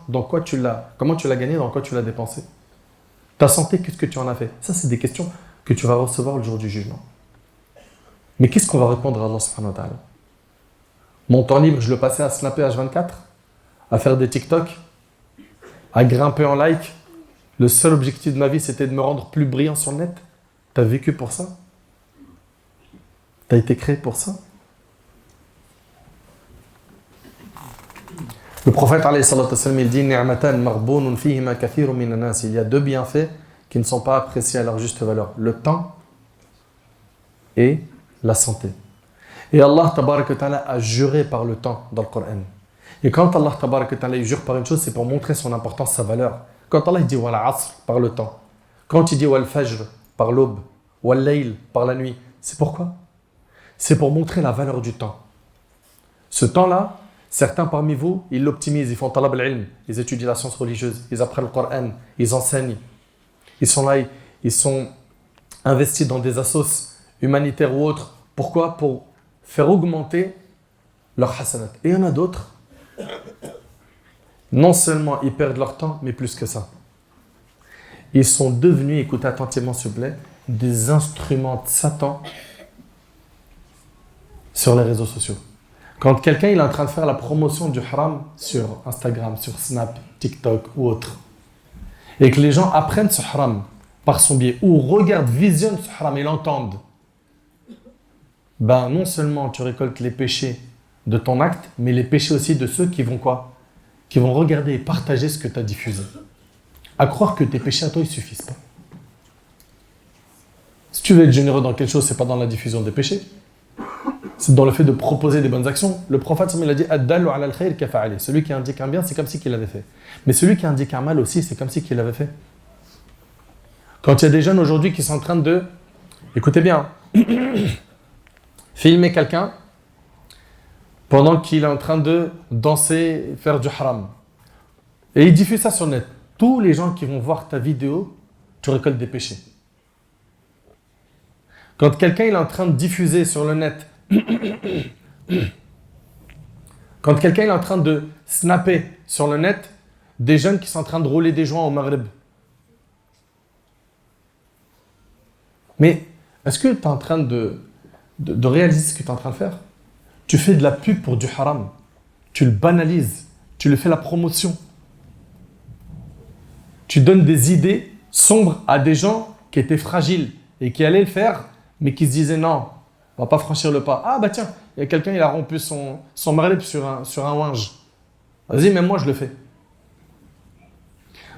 comment tu l'as gagné, dans quoi tu l'as dépensé? Ta santé, qu'est-ce que tu en as fait? Ça, c'est des questions que tu vas recevoir le jour du jugement. Mais qu'est-ce qu'on va répondre à Allah subhanahu wa ta'ala? Mon temps libre, je le passais à snapper H24, à faire des TikTok, à grimper en like. Le seul objectif de ma vie, c'était de me rendre plus brillant sur le net. Tu as vécu pour ça? Tu as été créé pour ça? Le prophète, alayhi salatu wassalam, il dit Ni'matan marbunun fihima kathirun minan nas. Il y a deux bienfaits qui ne sont pas appréciés à leur juste valeur. Le temps et la santé. Et Allah tabaraka ta'ala a juré par le temps dans le Coran. Et quand Allah tabaraka ta'ala jure par une chose, c'est pour montrer son importance, sa valeur. Quand Allah dit wal asr par le temps, quand il dit wal fajr par l'aube, wal layl par la nuit, c'est pourquoi? C'est pour montrer la valeur du temps. Ce temps-là, certains parmi vous, ils l'optimisent, ils font talab al-ilm, ils étudient la science religieuse, ils apprennent le Coran, ils enseignent. Ils sont là, ils sont investis dans des assos humanitaires ou autres. Pourquoi? Pour faire augmenter leur hasanat. Et il y en a d'autres. Non seulement ils perdent leur temps, mais plus que ça. Ils sont devenus, écoutez attentivement s'il vous plaît, des instruments de Satan sur les réseaux sociaux. Quand quelqu'un il est en train de faire la promotion du haram sur Instagram, sur Snap, TikTok ou autre, et que les gens apprennent ce haram par son biais, ou regardent, visionnent ce haram et l'entendent, ben non seulement tu récoltes les péchés de ton acte, mais les péchés aussi de ceux qui vont quoi? Qui vont regarder et partager ce que tu as diffusé. À croire que tes péchés à toi, ils ne suffisent pas. Si tu veux être généreux dans quelque chose, ce n'est pas dans la diffusion des péchés. C'est dans le fait de proposer des bonnes actions. Le prophète, il a dit « Ad-dallu ala al-khayr kafa'ali » Celui qui indique un bien, c'est comme si qu'il l'avait fait. Mais celui qui indique un mal aussi, c'est comme si qu'il l'avait fait. Quand il y a des jeunes aujourd'hui qui sont en train de... Écoutez bien, filmer quelqu'un pendant qu'il est en train de danser, faire du haram. Et il diffuse ça sur le net. Tous les gens qui vont voir ta vidéo, tu récoltes des péchés. Quand quelqu'un il est en train de diffuser sur le net, quand quelqu'un est en train de snapper sur le net des jeunes qui sont en train de rouler des joints au Maghreb. Mais est-ce que tu es en train de réaliser ce que tu es en train de faire? Tu fais de la pub pour du haram. Tu le banalises. Tu le fais la promotion. Tu donnes des idées sombres à des gens qui étaient fragiles et qui allaient le faire, mais qui se disaient non, on va pas franchir le pas. Ah bah tiens, il y a quelqu'un, il a rompu son Maghreb sur un ouinge. Vas-y, même moi je le fais.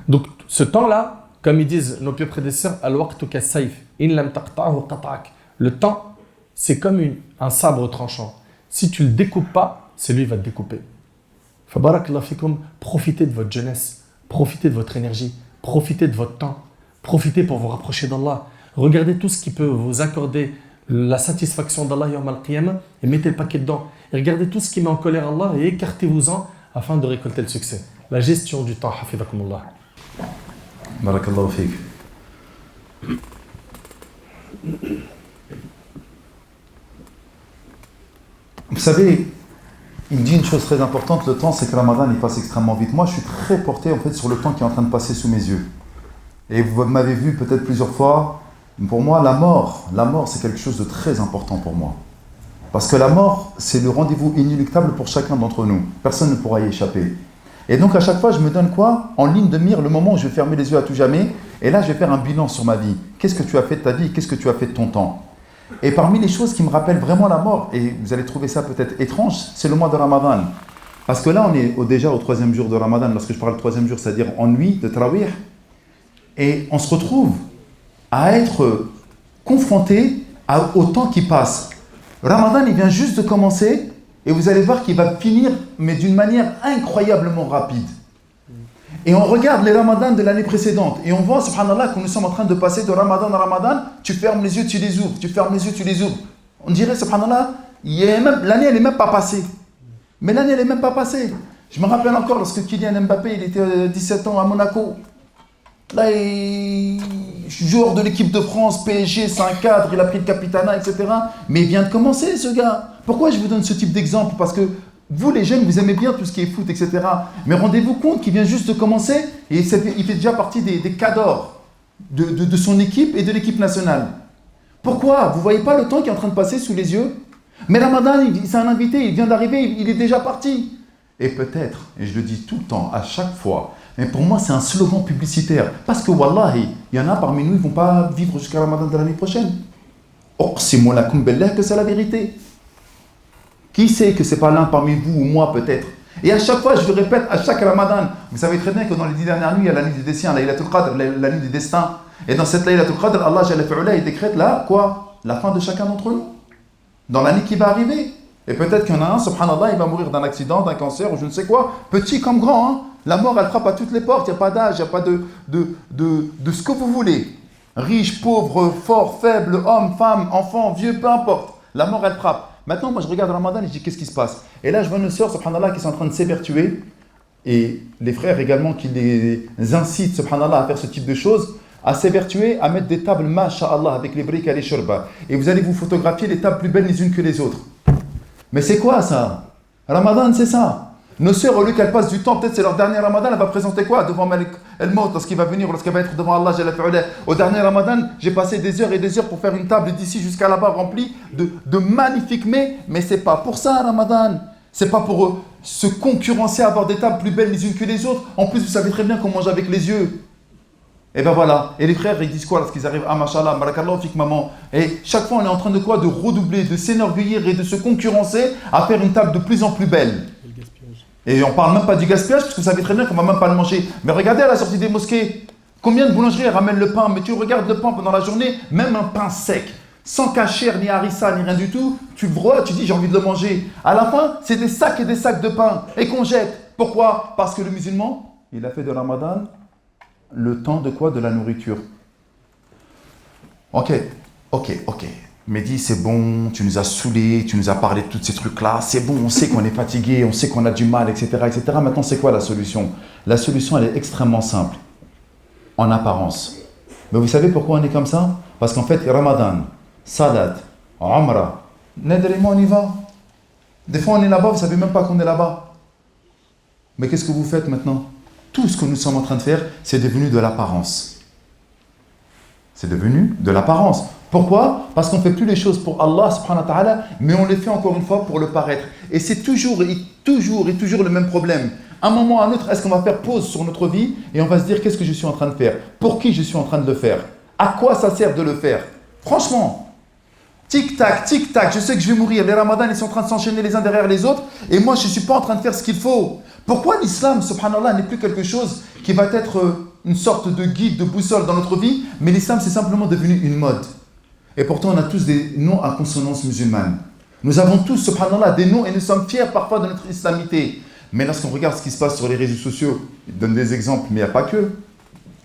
Donc ce temps-là, comme ils disent nos pieux prédécesseurs, al-waqtu kas-sayf, in lam taqta'hu qata'ak. Le temps, c'est comme un sabre tranchant. Si tu le découpes pas, c'est lui qui va te découper. Fabarakallahu fikoum, profitez de votre jeunesse, profitez de votre énergie, profitez de votre temps, profitez pour vous rapprocher d'Allah. Regardez tout ce qui peut vous accorder la satisfaction d'Allah yawm al-qiyamah et mettez le paquet dedans. Et regardez tout ce qui met en colère Allah et écartez-vous-en afin de récolter le succès. La gestion du temps, hafidhakumullah. Barakallahu fik. Vous savez, il dit une chose très importante, le temps, c'est que Ramadan, il passe extrêmement vite. Moi, je suis très porté en fait sur le temps qui est en train de passer sous mes yeux. Et vous m'avez vu peut-être plusieurs fois, pour moi, la mort, c'est quelque chose de très important pour moi. Parce que la mort, c'est le rendez-vous inéluctable pour chacun d'entre nous. Personne ne pourra y échapper. Et donc, à chaque fois, je me donne quoi? En ligne de mire, le moment où je vais fermer les yeux à tout jamais. Et là, je vais faire un bilan sur ma vie. Qu'est-ce que tu as fait de ta vie? Qu'est-ce que tu as fait de ton temps? Et parmi les choses qui me rappellent vraiment la mort, et vous allez trouver ça peut-être étrange, c'est le mois de Ramadan. Parce que là, on est déjà au 3e jour de Ramadan. Lorsque je parle de 3e jour, c'est-à-dire en nuit de Tarawih. Et on se retrouve à être confronté au temps qui passe. Ramadan, il vient juste de commencer et vous allez voir qu'il va finir, mais d'une manière incroyablement rapide. Et on regarde les ramadans de l'année précédente. Et on voit, subhanallah, que nous sommes en train de passer de ramadan à ramadan. Tu fermes les yeux, tu les ouvres. Tu fermes les yeux, tu les ouvres. On dirait, subhanallah, l'année, elle n'est même pas passée. Mais l'année, elle n'est même pas passée. Je me rappelle encore lorsque Kylian Mbappé, il était 17 ans à Monaco. Là, joueur de l'équipe de France, PSG, c'est un cadre, il a pris le capitanat, etc. Mais il vient de commencer, ce gars. Pourquoi je vous donne ce type d'exemple? Parce que vous, les jeunes, vous aimez bien tout ce qui est foot, etc. Mais rendez-vous compte qu'il vient juste de commencer et il fait déjà partie des cadors de son équipe et de l'équipe nationale. Pourquoi? Vous ne voyez pas le temps qui est en train de passer sous les yeux? Mais Ramadan, c'est un invité, il vient d'arriver, il est déjà parti. Et peut-être, et je le dis tout le temps, à chaque fois, mais pour moi c'est un slogan publicitaire. Parce que wallahi, il y en a parmi nous, ils ne vont pas vivre jusqu'à Ramadan de l'année prochaine. Oqsimu lakum billah que c'est la vérité. Qui sait que ce n'est pas l'un parmi vous ou moi peut-être? Et à chaque fois, je le répète, à chaque Ramadan, vous savez très bien que dans les 10 dernières nuits, il y a la nuit des destins, la Laylatul Qadr, la nuit des destins. Et dans cette Laylatul Qadr, Allah Jalla fi'ala, il décrète là, quoi? La fin de chacun d'entre nous. Dans l'année qui va arriver. Et peut-être qu'il y en a un, subhanallah, il va mourir d'un accident, d'un cancer ou je ne sais quoi, petit comme grand. Hein. La mort, elle frappe à toutes les portes, il n'y a pas d'âge, il n'y a pas de ce que vous voulez. Riche, pauvre, fort, faible, homme, femme, enfant, vieux, peu importe. La mort, elle frappe. Maintenant, moi, je regarde Ramadan et je dis, qu'est-ce qui se passe? Et là, je vois nos sœurs, subhanallah, qui sont en train de s'évertuer. Et les frères également qui les incitent, subhanallah, à faire ce type de choses, à s'évertuer, à mettre des tables, masha'Allah, avec les briques et les shurba. Et vous allez vous photographier les tables plus belles les unes que les autres. Mais c'est quoi ça? Ramadan, c'est ça. Nos sœurs, au lieu qu'elles passent du temps, peut-être c'est leur dernier Ramadan, elle va présenter quoi devant Malik El-Maut lorsqu'il va venir, lorsqu'elle va être devant Allah Jalla fi'ala. Au dernier Ramadan, j'ai passé des heures et des heures pour faire une table d'ici jusqu'à là-bas remplie de magnifiques mets. Mais c'est pas pour ça, Ramadan. C'est pas pour se concurrencer, avoir des tables plus belles les unes que les autres. En plus, vous savez très bien qu'on mange avec les yeux. Et ben voilà. Et les frères, ils disent quoi lorsqu'ils arrivent? Ah, mashallah, barakallahu fik maman. Et chaque fois, on est en train de quoi? De redoubler, de s'enorgueillir et de se concurrencer à faire une table de plus en plus belle. Et on parle même pas du gaspillage, parce que vous savez très bien qu'on va même pas le manger. Mais regardez à la sortie des mosquées, combien de boulangeries ramènent le pain? Mais tu regardes le pain pendant la journée, même un pain sec, sans cachère, ni harissa, ni rien du tout, tu le vois, tu dis j'ai envie de le manger. À la fin, c'est des sacs et des sacs de pain, et qu'on jette. Pourquoi? Parce que le musulman, il a fait de Ramadan le temps de quoi? De la nourriture. Ok. Mehdi, c'est bon, tu nous as saoulés, tu nous as parlé de tous ces trucs-là, c'est bon, on sait qu'on est fatigué, on sait qu'on a du mal, etc., etc. Maintenant, c'est quoi la solution? La solution, elle est extrêmement simple, en apparence. Mais vous savez pourquoi on est comme ça? Parce qu'en fait, Ramadan, Salat, Umrah, Nedrima, on y va. Des fois, on est là-bas, vous ne savez même pas qu'on est là-bas. Mais qu'est-ce que vous faites maintenant? Tout ce que nous sommes en train de faire, c'est devenu de l'apparence. C'est devenu de l'apparence. Pourquoi? Parce qu'on ne fait plus les choses pour Allah, subhanahu wa ta'ala, mais on les fait encore une fois pour le paraître. Et c'est toujours le même problème. À un moment ou à un autre, est-ce qu'on va faire pause sur notre vie et on va se dire qu'est-ce que je suis en train de faire? Pour qui je suis en train de le faire? À quoi ça sert de le faire? Franchement, tic-tac, je sais que je vais mourir. Les ramadans, ils sont en train de s'enchaîner les uns derrière les autres et moi, je ne suis pas en train de faire ce qu'il faut. Pourquoi l'islam, subhanallah, n'est plus quelque chose qui va être une sorte de guide, de boussole dans notre vie, mais l'islam, c'est simplement devenu une mode. Et pourtant, on a tous des noms à consonance musulmane. Nous avons tous, subhanallah, des noms et nous sommes fiers parfois de notre islamité. Mais lorsqu'on regarde ce qui se passe sur les réseaux sociaux, ils donnent des exemples, mais il n'y a pas que.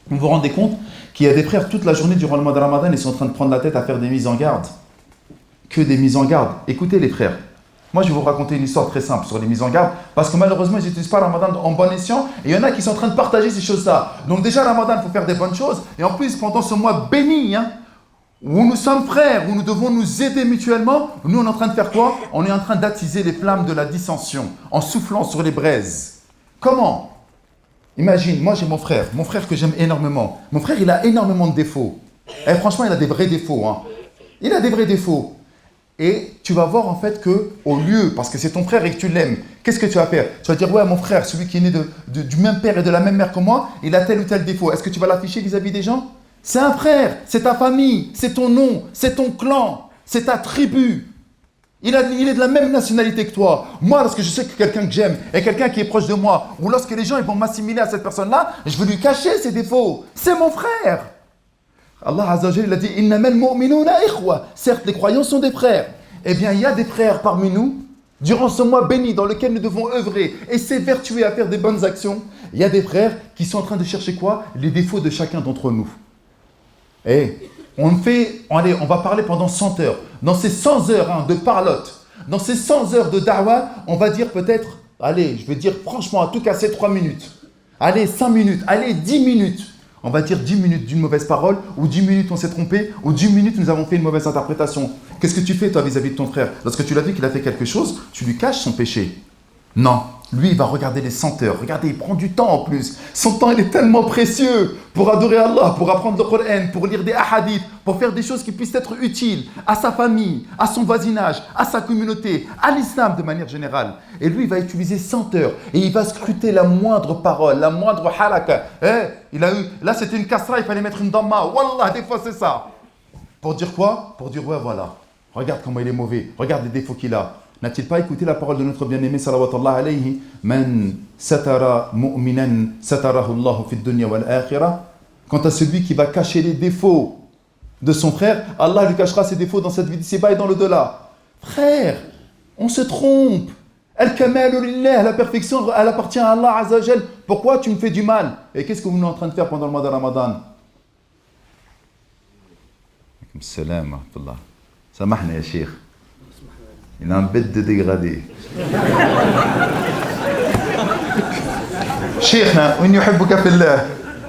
Vous vous rendez compte qu'il y a des frères toute la journée durant le mois de Ramadan, ils sont en train de prendre la tête à faire des mises en garde. Que des mises en garde. Écoutez les frères, moi je vais vous raconter une histoire très simple sur les mises en garde, parce que malheureusement ils n'utilisent pas Ramadan en bon escient, et il y en a qui sont en train de partager ces choses-là. Donc déjà Ramadan, il faut faire des bonnes choses, et en plus pendant ce mois béni, où nous sommes frères, où nous devons nous aider mutuellement, nous on est en train de faire quoi? On est en train d'attiser les flammes de la dissension, en soufflant sur les braises. Comment? Imagine, moi j'ai mon frère que j'aime énormément. Mon frère il a énormément de défauts. Et franchement il a des vrais défauts. Il a des vrais défauts. Et tu vas voir en fait que, au lieu, parce que c'est ton frère et que tu l'aimes, qu'est-ce que tu vas faire? Tu vas dire, ouais, mon frère, celui qui est né du même père et de la même mère que moi, il a tel ou tel défaut. Est-ce que tu vas l'afficher vis-à-vis des gens? C'est un frère, c'est ta famille, c'est ton nom, c'est ton clan, c'est ta tribu. Il est de la même nationalité que toi. Moi, lorsque je sais que quelqu'un que j'aime est quelqu'un qui est proche de moi, ou lorsque les gens ils vont m'assimiler à cette personne-là, je veux lui cacher ses défauts. C'est mon frère. Allah Azza wa Jalla a dit « Innamal mu'minuna ikhwa » Certes, les croyants sont des frères. Eh bien, il y a des frères parmi nous durant ce mois béni dans lequel nous devons œuvrer et s'évertuer à faire des bonnes actions, il y a des frères qui sont en train de chercher quoi? Les défauts de chacun d'entre nous. Et on va parler pendant 100 heures. Dans ces 100 heures de parlotte, dans ces 100 heures de da'wah, on va dire peut-être, allez, je vais dire franchement, à tout casser 3 minutes. Allez, 5 minutes, allez, 10 minutes. On va dire 10 minutes d'une mauvaise parole, ou 10 minutes on s'est trompé, ou 10 minutes nous avons fait une mauvaise interprétation. Qu'est-ce que tu fais toi vis-à-vis de ton frère? Lorsque tu l'as vu qu'il a fait quelque chose, tu lui caches son péché. Non, lui il va regarder les 100 heures. Regardez, il prend du temps en plus. Son temps il est tellement précieux pour adorer Allah, pour apprendre le Coran, pour lire des hadiths, pour faire des choses qui puissent être utiles à sa famille, à son voisinage, à sa communauté, à l'islam de manière générale. Et lui il va utiliser 100 heures et il va scruter la moindre parole, la moindre haraka. Là c'était une kasra, il fallait mettre une damma. Wallah, des fois c'est ça. Pour dire quoi? Pour dire ouais voilà, regarde comment il est mauvais, regarde les défauts qu'il a. N'a-t-il pas écouté la parole de notre bien-aimé salawatullah alayhi? Man satara mu'minan satarahu Allahu fid dunya wal akhirah. Quant à celui qui va cacher les défauts de son frère, Allah lui cachera ses défauts dans cette vie d'ici-bas et dans l'au-delà. Frère, on se trompe. Al-kamalu lillah, la perfection, elle appartient à Allah Azza wa Jal. Pourquoi tu me fais du mal? Et qu'est-ce que vous êtes en train de faire pendant le mois de Ramadan? Salam wa rahmatullah. Samahna ya Cheikh. Il a un bête de dégradé. Cheikh,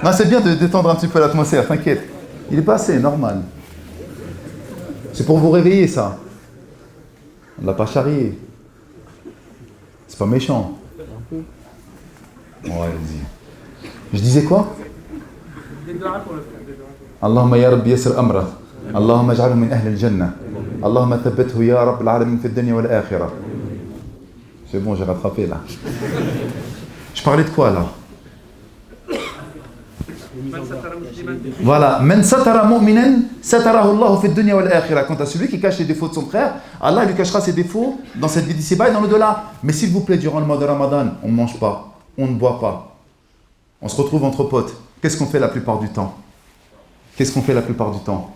non, c'est bien de détendre un petit peu l'atmosphère, t'inquiète. Il est passé, normal. C'est pour vous réveiller, ça. On ne l'a pas charrié. C'est pas méchant. Ouais, vas-y. Je disais quoi? Allahumma ya Rabbi yasir amra. Allahumma ij'alhu min ahli al-jannah. Allahumma thabbathu ya Rabb al-alamin fi ad-dunya wal akhirah. C'est bon, j'ai rattrapé là. Je parlais de quoi là? Voilà. Man satara mu'minan satarahu Allahu fi ad-dunya wal akhirah. Quant à celui qui cache les défauts de son frère, Allah lui cachera ses défauts dans cette vie d'ici-bas et dans l'au-delà. Mais s'il vous plaît, durant le mois de Ramadan, on ne mange pas, on ne boit pas. On se retrouve entre potes. Qu'est-ce qu'on fait la plupart du temps? Qu'est-ce qu'on fait la plupart du temps?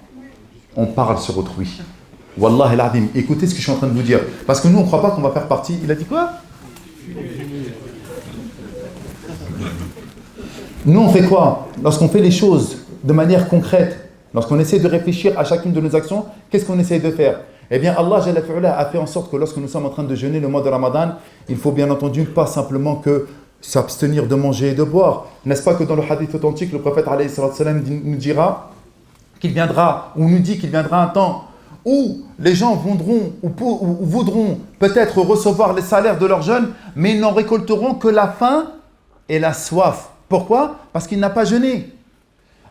On parle sur autrui. Wallah al-Adim, écoutez ce que je suis en train de vous dire. Parce que nous, on ne croit pas qu'on va faire partie. Il a dit quoi? Nous, on fait quoi? Lorsqu'on fait les choses de manière concrète, lorsqu'on essaie de réfléchir à chacune de nos actions, qu'est-ce qu'on essaie de faire? Eh bien, Allah Jalla fi'ala a fait en sorte que lorsque nous sommes en train de jeûner le mois de Ramadan, il faut bien entendu pas simplement que s'abstenir de manger et de boire. N'est-ce pas que dans le hadith authentique, le prophète alayhi salam nous dira qu'il viendra, ou nous dit qu'il viendra un temps où les gens voudront peut-être recevoir les salaires de leur jeûne, mais ils n'en récolteront que la faim et la soif. Pourquoi? Parce qu'il n'a pas jeûné.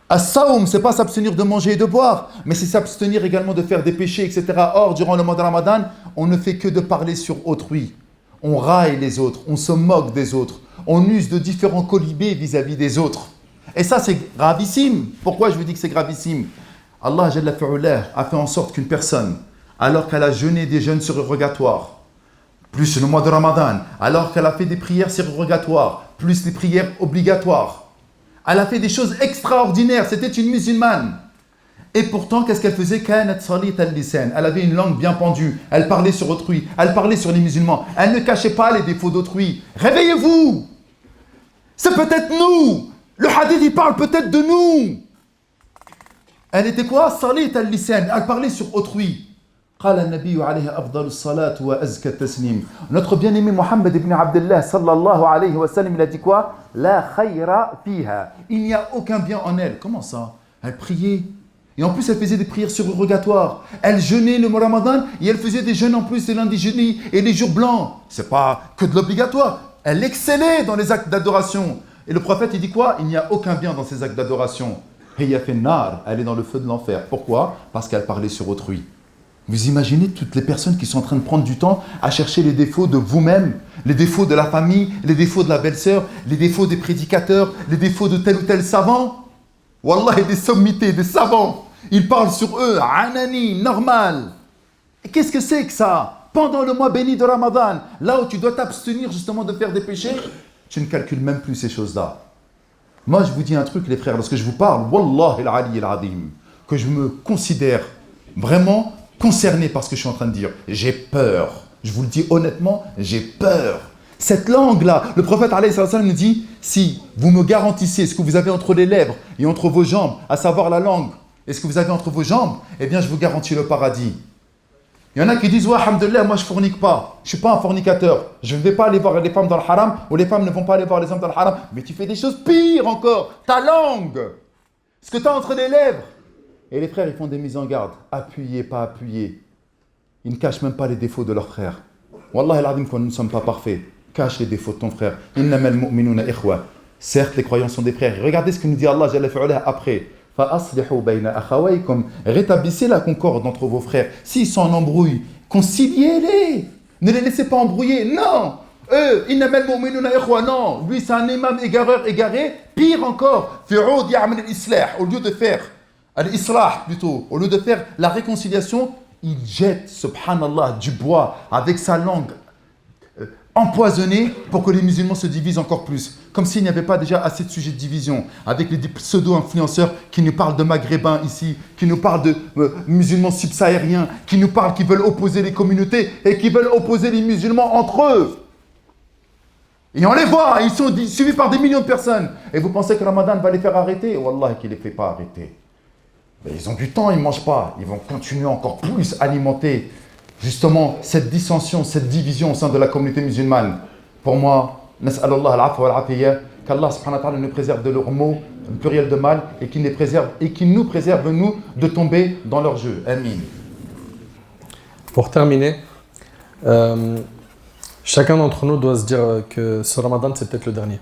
As-sawm, c'est pas s'abstenir de manger et de boire, mais c'est s'abstenir également de faire des péchés, etc. Or, durant le mois de Ramadan, on ne fait que de parler sur autrui. On raille les autres, on se moque des autres, on use de différents colibés vis-à-vis des autres. Et ça, c'est gravissime. Pourquoi je vous dis que c'est gravissime? Allah Jalla fi'ala a fait en sorte qu'une personne, alors qu'elle a jeûné des jeûnes surrogatoires, plus le mois de Ramadan, alors qu'elle a fait des prières surrogatoires, plus les prières obligatoires, elle a fait des choses extraordinaires, c'était une musulmane. Et pourtant, qu'est-ce qu'elle faisait? Kanat salit al-lisan. Elle avait une langue bien pendue, elle parlait sur autrui, elle parlait sur les musulmans, elle ne cachait pas les défauts d'autrui. Réveillez-vous! C'est peut-être nous! Le hadith, il parle peut-être de nous! Elle était quoi? Salit al-lisan. Elle parlait sur autrui. Notre bien-aimé Mohammed ibn Abdullah sallallahu alayhi wa sallam, il a dit quoi? La khayra fiha. Il n'y a aucun bien en elle. Comment ça? Elle priait. Et en plus, elle faisait des prières surrogatoires. Elle jeûnait le mois Ramadan et elle faisait des jeûnes en plus les lundis, jeudis et les jours blancs. C'est pas que de l'obligatoire. Elle excellait dans les actes d'adoration. Et le prophète, il dit quoi? Il n'y a aucun bien dans ces actes d'adoration. Elle est dans le feu de l'enfer. Pourquoi? Parce qu'elle parlait sur autrui. Vous imaginez toutes les personnes qui sont en train de prendre du temps à chercher les défauts de vous-même, les défauts de la famille, les défauts de la belle-sœur, les défauts des prédicateurs, les défauts de tel ou tel savant. Wallah, et des sommités, des savants. Ils parlent sur eux, anani, normal. Et qu'est-ce que c'est que ça? Pendant le mois béni de Ramadan, là où tu dois t'abstenir justement de faire des péchés, tu ne calcules même plus ces choses-là. Moi, je vous dis un truc, les frères, lorsque je vous parle, Wallah al-Ali al-Adim, que je me considère vraiment concerné par ce que je suis en train de dire. J'ai peur Je vous le dis honnêtement, j'ai peur. Cette langue-là, le prophète alayhi salam nous dit, si vous me garantissez ce que vous avez entre les lèvres et entre vos jambes, à savoir la langue, et ce que vous avez entre vos jambes, eh bien je vous garantis le paradis. Il y en a qui disent, ouais, alhamdoulilah, moi je fornique pas, je suis pas un fornicateur, je ne vais pas aller voir les femmes dans le haram, ou les femmes ne vont pas aller voir les hommes dans le haram, mais tu fais des choses pires encore, ta langue, ce que tu as entre les lèvres. Et les frères, ils font des mises en garde, appuyez, pas appuyez. Ils ne cachent même pas les défauts de leurs frères. Wallah al-azim, quand nous ne sommes pas parfaits, cache les défauts de ton frère. Innamal mu'minuna ikhwa. Certes, les croyants sont des frères. Regardez ce que nous dit Allah Jalla fi'ala après. Fa'aslihu bayna akhawaykum. Rétablissez la concorde entre vos frères. S'ils sont en embrouille, conciliez-les. Ne les laissez pas embrouiller. Non. Eux, innamal mu'minuna ikhwa. Non. Lui, c'est un imam égareur, égaré. Pire encore. Fi'oud ya'mal al-islah. Au lieu de faire al-islah plutôt, au lieu de faire la réconciliation, il jette, subhanallah, du bois avec sa langue empoisonnée pour que les musulmans se divisent encore plus. Comme s'il n'y avait pas déjà assez de sujets de division, avec les pseudo-influenceurs qui nous parlent de maghrébins ici, qui nous parlent de musulmans subsahariens, qui nous parlent, qui veulent opposer les communautés et qui veulent opposer les musulmans entre eux. Et on les voit, ils sont suivis par des millions de personnes. Et vous pensez que Ramadan va les faire arrêter? Wallah, qu'il ne les fait pas arrêter. Mais ils ont du temps, ils ne mangent pas. Ils vont continuer encore plus à alimenter justement cette dissension, cette division au sein de la communauté musulmane. Pour moi, nas'alallah al-afwa wal-afiyya, qu'Allah subhanahu wa ta'ala nous préserve de leurs mots, un pluriel de mal, et qu'il nous préserve, nous, de tomber dans leur jeu. Amin. Pour terminer, chacun d'entre nous doit se dire que ce Ramadan, c'est peut-être le dernier.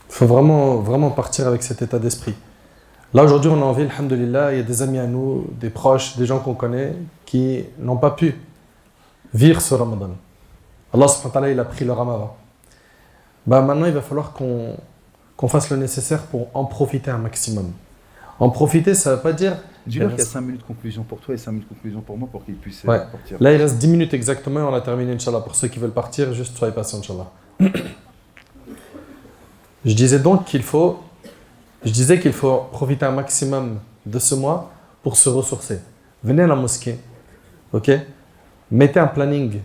Il faut vraiment partir avec cet état d'esprit. Là, aujourd'hui, on est en ville, alhamdoulilah, il y a des amis à nous, des proches, des gens qu'on connaît, qui n'ont pas pu vivre ce Ramadan. Allah subhanahu wa ta'ala, il a pris leur âme avant. Maintenant, il va falloir qu'on fasse le nécessaire pour en profiter un maximum. En profiter, ça ne veut pas dire... Dis-leur qu'il y a 5 minutes de conclusion pour toi et 5 minutes de conclusion pour moi pour qu'ils puissent partir. Là, il reste 10 minutes exactement et on a terminé, Inch'Allah. Pour ceux qui veulent partir, juste soyez patients, Inch'Allah. Je disais qu'il faut profiter un maximum de ce mois pour se ressourcer. Venez à la mosquée, ok? Mettez un planning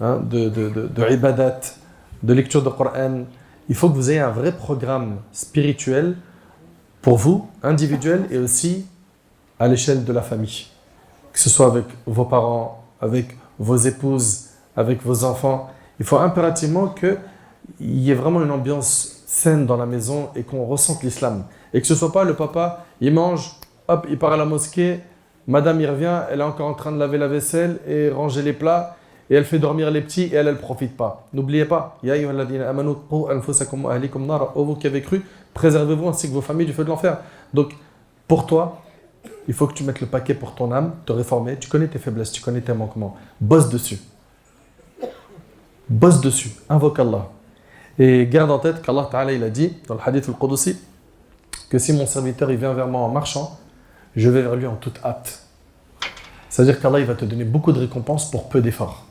de ibadat, de lecture de Coran. Il faut que vous ayez un vrai programme spirituel pour vous, individuel et aussi à l'échelle de la famille. Que ce soit avec vos parents, avec vos épouses, avec vos enfants. Il faut impérativement qu'il y ait vraiment une ambiance saine dans la maison et qu'on ressente l'islam. Et que ce ne soit pas le papa, il mange, hop, il part à la mosquée, madame il revient, elle est encore en train de laver la vaisselle et ranger les plats, et elle fait dormir les petits et elle ne profite pas. N'oubliez pas, Ya ayyuhalladhina amanu qu anfusakum wa ahlikum nara, ô vous qui avez cru, préservez-vous ainsi que vos familles du feu de l'enfer. Donc, pour toi, il faut que tu mettes le paquet pour ton âme, te réformer, tu connais tes faiblesses, tu connais tes manquements, bosse dessus. Bosse dessus, invoque Allah. Et garde en tête qu'Allah Ta'ala il a dit dans le hadith al-Qudusi que si mon serviteur il vient vers moi en marchant, je vais vers lui en toute hâte. C'est-à-dire qu'Allah il va te donner beaucoup de récompenses pour peu d'efforts.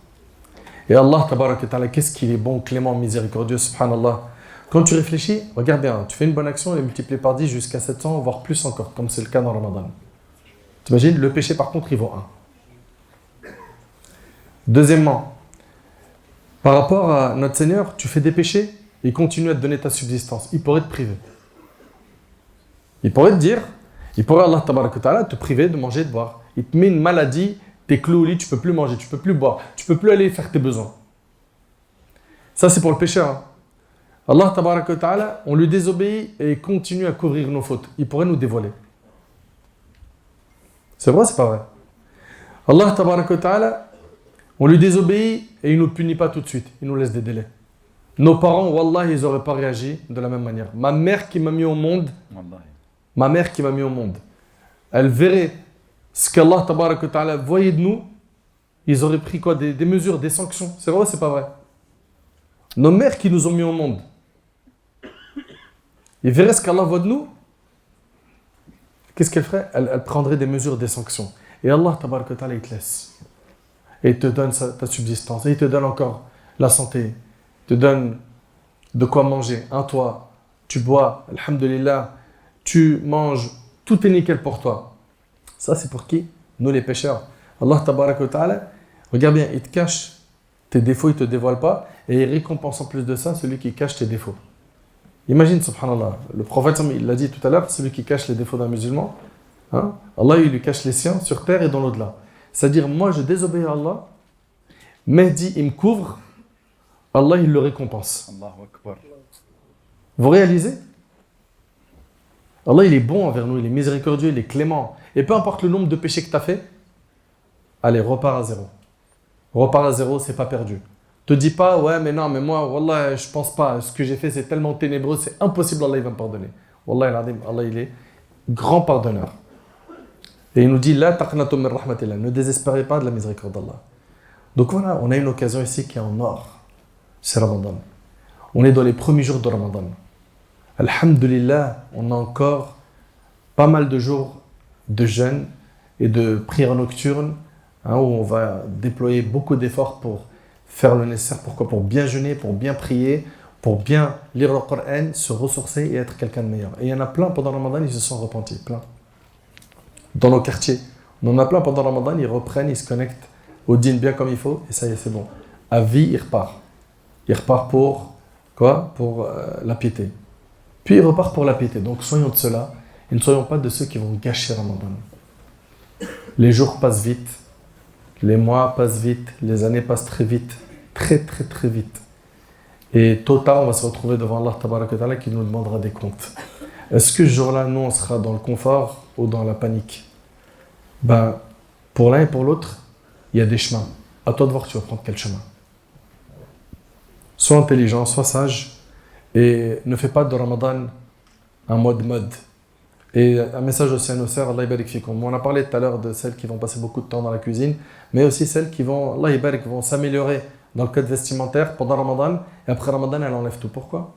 Et Allah Tabaraka Ta'ala, qu'est-ce qu'il est bon, clément, miséricordieux, subhanallah. Quand tu réfléchis, regarde bien, tu fais une bonne action, elle est multipliée par 10 jusqu'à 700, voire plus encore, comme c'est le cas dans Ramadan. T'imagines, le péché par contre il vaut 1. Deuxièmement, par rapport à notre Seigneur, tu fais des péchés, il continue à te donner ta subsistance. Il pourrait te priver. Il pourrait te dire, il pourrait Allah Tabaraka Ta'ala te priver de manger et de boire. Il te met une maladie, t'es cloué au lit, tu ne peux plus manger, tu ne peux plus boire, tu ne peux plus aller faire tes besoins. Ça c'est pour le pécheur. Hein. Allah Tabaraka Ta'ala, on lui désobéit et il continue à couvrir nos fautes. Il pourrait nous dévoiler. C'est vrai, c'est pas vrai. Allah Tabaraka Ta'ala, on lui désobéit et il ne nous punit pas tout de suite. Il nous laisse des délais. Nos parents, wallah, ils n'auraient pas réagi de la même manière. Ma mère qui m'a mis au monde, elle verrait ce qu'Allah Tabaraka Ta'ala voyait de nous, ils auraient pris quoi? Des mesures, des sanctions. C'est vrai ou c'est pas vrai? Nos mères qui nous ont mis au monde, ils verraient ce qu'Allah voit de nous. Qu'est-ce qu'elle ferait? Elle prendrait des mesures, des sanctions. Et Allah Tabaraka Ta'ala, il te laisse. Et il te donne ta subsistance. Et il te donne encore la santé. Il te donne de quoi manger. Un toit. Tu bois. Alhamdulillah. Tu manges. Tout est nickel pour toi. Ça, c'est pour qui? Nous, les pécheurs. Allah Tabaraka Ta'ala, Regarde bien, il te cache tes défauts, il ne te dévoile pas, et il récompense en plus de ça celui qui cache tes défauts. Imagine, subhanallah, le prophète, il l'a dit tout à l'heure, celui qui cache les défauts d'un musulman, hein, Allah il lui cache les siens sur terre et dans l'au-delà. C'est-à-dire, moi je désobéis à Allah, Mehdi il me couvre, Allah il le récompense. Allahu Akbar. Vous réalisez? Allah il est bon envers nous, il est miséricordieux, il est clément. Et peu importe le nombre de péchés que tu as fait, allez, repars à zéro. Repars à zéro, c'est pas perdu. Te dis pas, ouais, mais non, mais moi, wallah, je pense pas. Ce que j'ai fait, c'est tellement ténébreux, c'est impossible, Allah, il va me pardonner. Wallah, Allah, il est grand pardonneur. Et il nous dit, la taqnatu min rahmatillah, ne désespérez pas de la miséricorde d'Allah. Donc voilà, on a une occasion ici qui est en or. C'est Ramadan. On est dans les premiers jours de Ramadan. Alhamdulillah, on a encore pas mal de jours de jeûne et de prières nocturnes, hein, où on va déployer beaucoup d'efforts pour faire le nécessaire. Pourquoi? Pour bien jeûner, pour bien prier, pour bien lire le Coran, se ressourcer et être quelqu'un de meilleur. Et il y en a plein pendant Ramadan, ils se sont repentis, plein. Dans nos quartiers, on en a plein pendant Ramadan, ils reprennent, ils se connectent au dîn bien comme il faut, et ça y est, c'est bon. À vie, il repart. Il repart pour quoi? Pour la piété. Puis il repart pour la piété. Donc soyons de ceux-là, et ne soyons pas de ceux qui vont gâcher Ramadan. Les jours passent vite, les mois passent vite, les années passent très vite, très très très vite. Et tôt ou tard, on va se retrouver devant Allah Tabaraka wa Ta'ala qui nous demandera des comptes. Est-ce que ce jour-là, nous, on sera dans le confort ou dans la panique? Ben, pour l'un et pour l'autre, il y a des chemins. À toi de voir tu vas prendre quel chemin. Sois intelligent, sois sage et ne fais pas de Ramadan un mode. Et un message aussi à nos sœurs, Allah yabarik fikum. On a parlé tout à l'heure de celles qui vont passer beaucoup de temps dans la cuisine, mais aussi celles qui vont, Allah yabarik, vont s'améliorer dans le code vestimentaire pendant Ramadan, et après Ramadan, elle enlève tout. Pourquoi?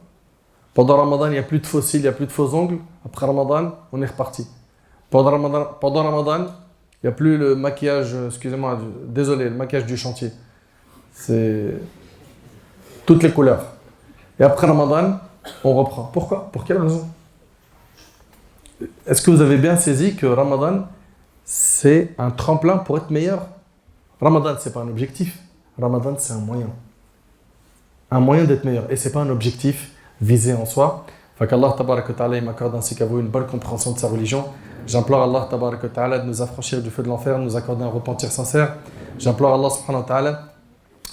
Pendant Ramadan, il n'y a plus de faux cils, il n'y a plus de faux ongles. Après Ramadan, on est reparti. Pendant Ramadan, il n'y a plus le maquillage, excusez-moi, désolé, le maquillage du chantier. C'est toutes les couleurs. Et après Ramadan, on reprend. Pourquoi? Pour quelle raison? Est-ce que vous avez bien saisi que Ramadan, c'est un tremplin pour être meilleur? Ramadan, ce n'est pas un objectif. Ramadan, c'est un moyen. Un moyen d'être meilleur. Et ce n'est pas un objectif visé en soi. Fait qu'Allah Tabaraka wa Ta'ala m'accorde ainsi qu'à vous une bonne compréhension de sa religion. J'implore Allah Tabaraka wa Ta'ala de nous affranchir du feu de l'enfer, de nous accorder un repentir sincère. J'implore Allah Subhanahu wa Ta'ala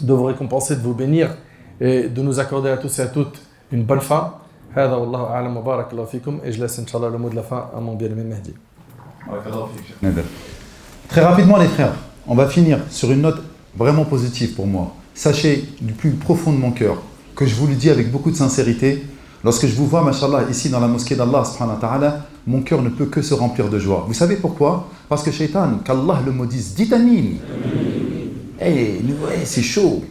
de vous récompenser, de vous bénir et de nous accorder à tous et à toutes une bonne fin. هذا والله أعلم وبارك الله فيكم. Et je laisse Inch'Allah le mot de la fin à mon bien-aimé Mehdi. Très rapidement les frères, on va finir sur une note vraiment positive pour moi. Sachez du plus profond de mon cœur que je vous le dis avec beaucoup de sincérité. Lorsque je vous vois, mashallah, ici dans la mosquée d'Allah, subhanahu wa ta'ala, mon cœur ne peut que se remplir de joie. Vous savez pourquoi? Parce que Shaitan, qu'Allah le maudisse, dites amin. C'est chaud.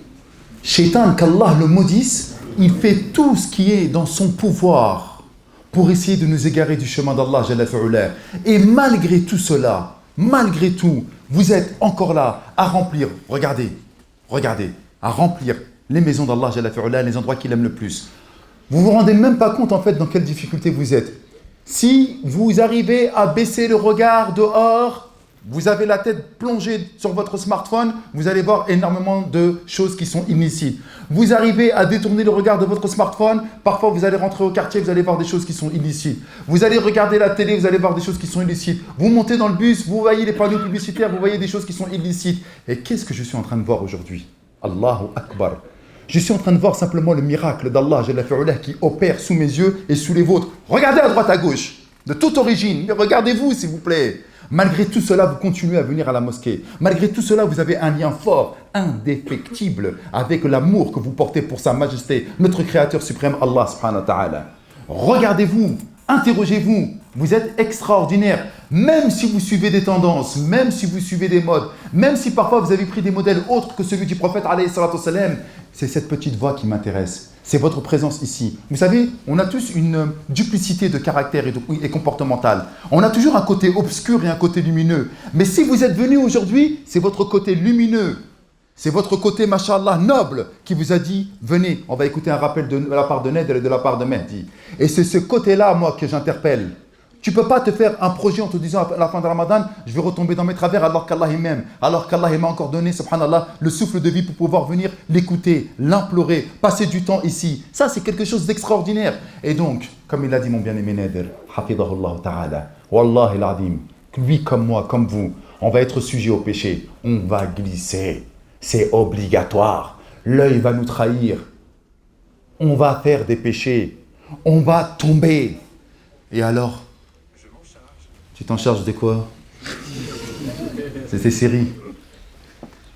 Shaitan, qu'Allah le maudisse, il fait tout ce qui est dans son pouvoir pour essayer de nous égarer du chemin d'Allah, Jalla fi'ula. Et malgré tout cela, malgré tout, vous êtes encore là à remplir, regardez, à remplir les maisons d'Allah, Jalla fi'ula, les endroits qu'il aime le plus. Vous vous rendez même pas compte en fait dans quelle difficulté vous êtes. Si vous arrivez à baisser le regard dehors, vous avez la tête plongée sur votre smartphone, vous allez voir énormément de choses qui sont illicites. Vous arrivez à détourner le regard de votre smartphone, parfois vous allez rentrer au quartier, vous allez voir des choses qui sont illicites. Vous allez regarder la télé, vous allez voir des choses qui sont illicites. Vous montez dans le bus, vous voyez les panneaux publicitaires, vous voyez des choses qui sont illicites. Et qu'est-ce que je suis en train de voir aujourd'hui? Allahu Akbar. Je suis en train de voir simplement le miracle d'Allah Jalla fi'ula qui opère sous mes yeux et sous les vôtres. Regardez à droite à gauche, de toute origine, mais regardez-vous s'il vous plaît. Malgré tout cela, vous continuez à venir à la mosquée. Malgré tout cela, vous avez un lien fort, indéfectible, avec l'amour que vous portez pour sa majesté, notre Créateur suprême, Allah subhanahu wa ta'ala. Regardez-vous, interrogez-vous, vous êtes extraordinaire. Même si vous suivez des tendances, même si vous suivez des modes, même si parfois vous avez pris des modèles autres que celui du prophète, alayhi salatu wassalam, c'est cette petite voix qui m'intéresse. C'est votre présence ici. Vous savez, on a tous une duplicité de caractère et comportemental. On a toujours un côté obscur et un côté lumineux. Mais si vous êtes venu aujourd'hui, c'est votre côté lumineux. C'est votre côté, mashallah, noble, qui vous a dit, venez, on va écouter un rappel de la part de Ned et de la part de Mehdi. Et c'est ce côté-là, moi, que j'interpelle. Tu ne peux pas te faire un projet en te disant à la fin de Ramadan, je vais retomber dans mes travers alors qu'Allah m'aime, alors qu'Allah m'a encore donné, subhanallah, le souffle de vie pour pouvoir venir l'écouter, l'implorer, passer du temps ici. Ça, c'est quelque chose d'extraordinaire. Et donc, comme il a dit mon bien-aimé Nader, hafidahullah ta'ala, wallahi l'azim, lui comme moi, comme vous, on va être sujet au péché, on va glisser. C'est obligatoire. L'œil va nous trahir. On va faire des péchés. On va tomber. Et alors, tu t'en charges de quoi? C'est tes séries.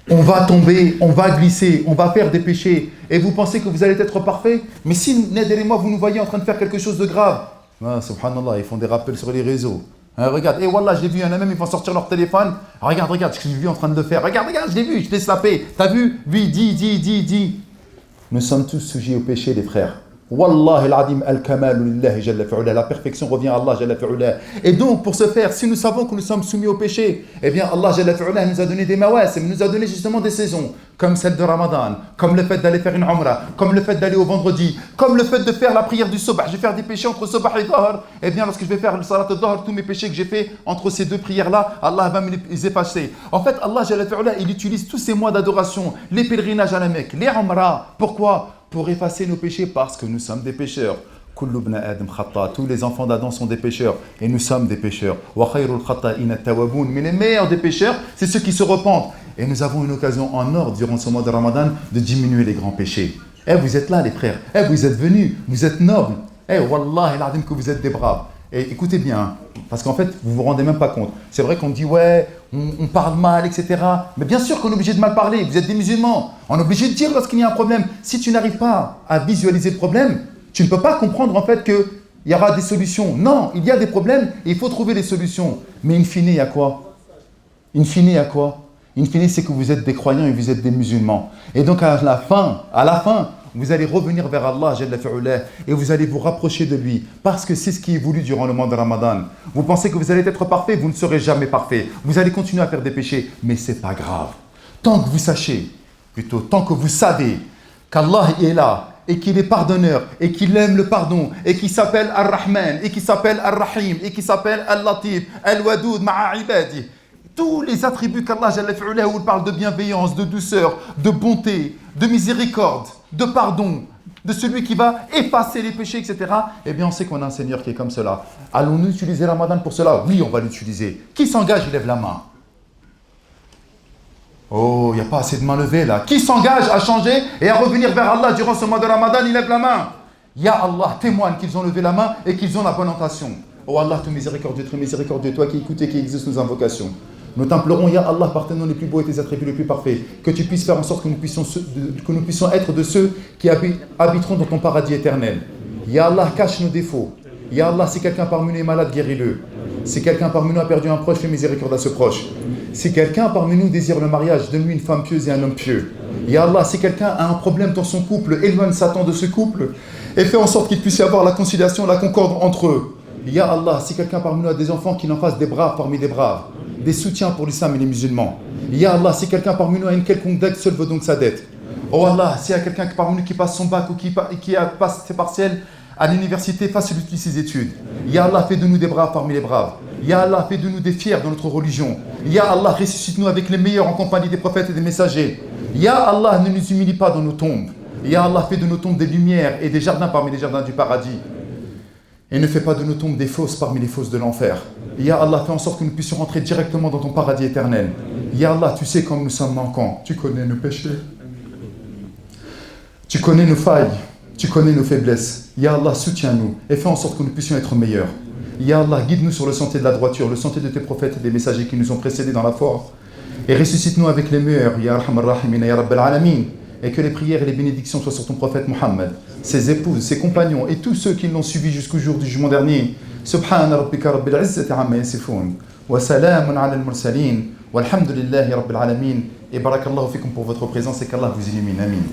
On va tomber, on va glisser, on va faire des péchés. Et vous pensez que vous allez être parfait? Mais si, Nader et moi, vous nous voyez en train de faire quelque chose de grave, ah, subhanallah, ils font des rappels sur les réseaux. Hein, regarde, et wallah, je l'ai vu, il y en a même, ils vont sortir leur téléphone. Regarde, je l'ai vu en train de le faire. Regarde, je l'ai vu, je l'ai sapé. T'as vu? Oui, dis. Nous sommes tous sujets au péché, les frères. Wallahi al-adim al-kamalu lillahi jalla fi'ula. La perfection revient à Allah jalla fi'ula. Et donc, pour ce faire, si nous savons que nous sommes soumis au péché, eh bien, Allah jalla fi'ula nous a donné des mawasim, nous a donné justement des saisons, comme celle de Ramadan, comme le fait d'aller faire une umrah, comme le fait d'aller au vendredi, comme le fait de faire la prière du subh. Je vais faire des péchés entre subh et dhahr. Eh bien, lorsque je vais faire le salat al-dhahr, tous mes péchés que j'ai fait entre ces deux prières-là, Allah va me les effacer. En fait, Allah jalla fi'ula, il utilise tous ces mois d'adoration, les pèlerinages à la Mecque, les umrah. Pourquoi? Pour effacer nos péchés, parce que nous sommes des pécheurs. Kullu ibn Adam khata. Tous les enfants d'Adam sont des pécheurs et nous sommes des pécheurs. Wa khayrul khata'in at-tawwabun. Mais les meilleurs des pécheurs, c'est ceux qui se repentent. Et nous avons une occasion en or durant ce mois de Ramadan de diminuer les grands péchés. Eh, vous êtes là, les frères. Eh, vous êtes venus. Vous êtes nobles. Eh, wallahi l'azim que vous êtes des braves. Et écoutez bien, parce qu'en fait, vous vous rendez même pas compte. C'est vrai qu'on dit, ouais, on parle mal, etc. Mais bien sûr qu'on est obligé de mal parler. Vous êtes des musulmans. On est obligé de dire lorsqu'il y a un problème. Si tu n'arrives pas à visualiser le problème, tu ne peux pas comprendre en fait qu'il y aura des solutions. Non, il y a des problèmes et il faut trouver des solutions. Mais in fine, il y a quoi? In fine, c'est que vous êtes des croyants et vous êtes des musulmans. Et donc à la fin, vous allez revenir vers Allah Jalla fi'ula, et vous allez vous rapprocher de lui parce que c'est ce qui est voulu durant le mois de Ramadan. Vous pensez que vous allez être parfait, vous ne serez jamais parfait. Vous allez continuer à faire des péchés, mais ce n'est pas grave. Tant que vous savez qu'Allah est là et qu'il est pardonneur et qu'il aime le pardon et qu'il s'appelle Ar-Rahman et qu'il s'appelle Ar-Rahim et qu'il s'appelle Al-Latif, Al-Wadoud, Ma'a Ibadi. Tous les attributs qu'Allah Jalla fi'ula, où il parle de bienveillance, de douceur, de bonté, de miséricorde, de pardon, de celui qui va effacer les péchés, etc. Eh bien, on sait qu'on a un Seigneur qui est comme cela. Allons-nous utiliser Ramadan pour cela? Oui, on va l'utiliser. Qui s'engage, il lève la main. Oh, il n'y a pas assez de mains levées là. Qui s'engage à changer et à revenir vers Allah durant ce mois de Ramadan, il lève la main. Ya Allah, témoigne qu'ils ont levé la main et qu'ils ont la bonne intention. Oh Allah, tout miséricordieux, toi qui écoutes et qui exauces nos invocations. Nous t'implorons, Ya Allah, par tes noms les plus beaux et tes attributs les plus parfaits, que tu puisses faire en sorte que nous puissions être de ceux qui habiteront dans ton paradis éternel. Ya Allah, cache nos défauts. Ya Allah, si quelqu'un parmi nous est malade, guéris-le. Si quelqu'un parmi nous a perdu un proche, fais miséricorde à ce proche. Si quelqu'un parmi nous désire le mariage, donne-lui une femme pieuse et un homme pieux. Ya Allah, si quelqu'un a un problème dans son couple, éloigne Satan de ce couple et fais en sorte qu'il puisse y avoir la conciliation, la concorde entre eux. Ya Allah, si quelqu'un parmi nous a des enfants, qu'il en fasse des braves parmi les braves, des soutiens pour l'islam et les musulmans. Ya Allah, si quelqu'un parmi nous a une quelconque dette, seul veut donc sa dette. Oh Allah, s'il y a quelqu'un parmi nous qui passe son bac ou qui passe ses partiels à l'université, facilite ses études. Ya Allah, fais de nous des braves parmi les braves. Ya Allah, fais de nous des fiers dans notre religion. Ya Allah, ressuscite-nous avec les meilleurs en compagnie des prophètes et des messagers. Ya Allah, ne nous humilie pas dans nos tombes. Ya Allah, fais de nos tombes des lumières et des jardins parmi les jardins du paradis. Et ne fais pas de nos tombes des fosses parmi les fosses de l'enfer. Ya Allah, fais en sorte que nous puissions rentrer directement dans ton paradis éternel. Ya Allah, tu sais comme nous sommes manquants. Tu connais nos péchés. Tu connais nos failles. Tu connais nos faiblesses. Ya Allah, soutiens-nous et fais en sorte que nous puissions être meilleurs. Ya Allah, guide-nous sur le sentier de la droiture, le sentier de tes prophètes et des messagers qui nous ont précédés dans la foi. Et ressuscite-nous avec les meilleurs, Ya Arhamar Rahimin, Ya Rabbal Alamin. Et que les prières et les bénédictions soient sur ton prophète Muhammad, ses épouses, ses compagnons et tous ceux qui l'ont suivi jusqu'au jour du jugement dernier. Subhana rabbika rabbil izzati amma yasifun. Wa salamun ala al-mursalin. Walhamdulillahi rabbil alamin. Et barakallahu fikum pour votre présence et qu'Allah vous illumine. Amin.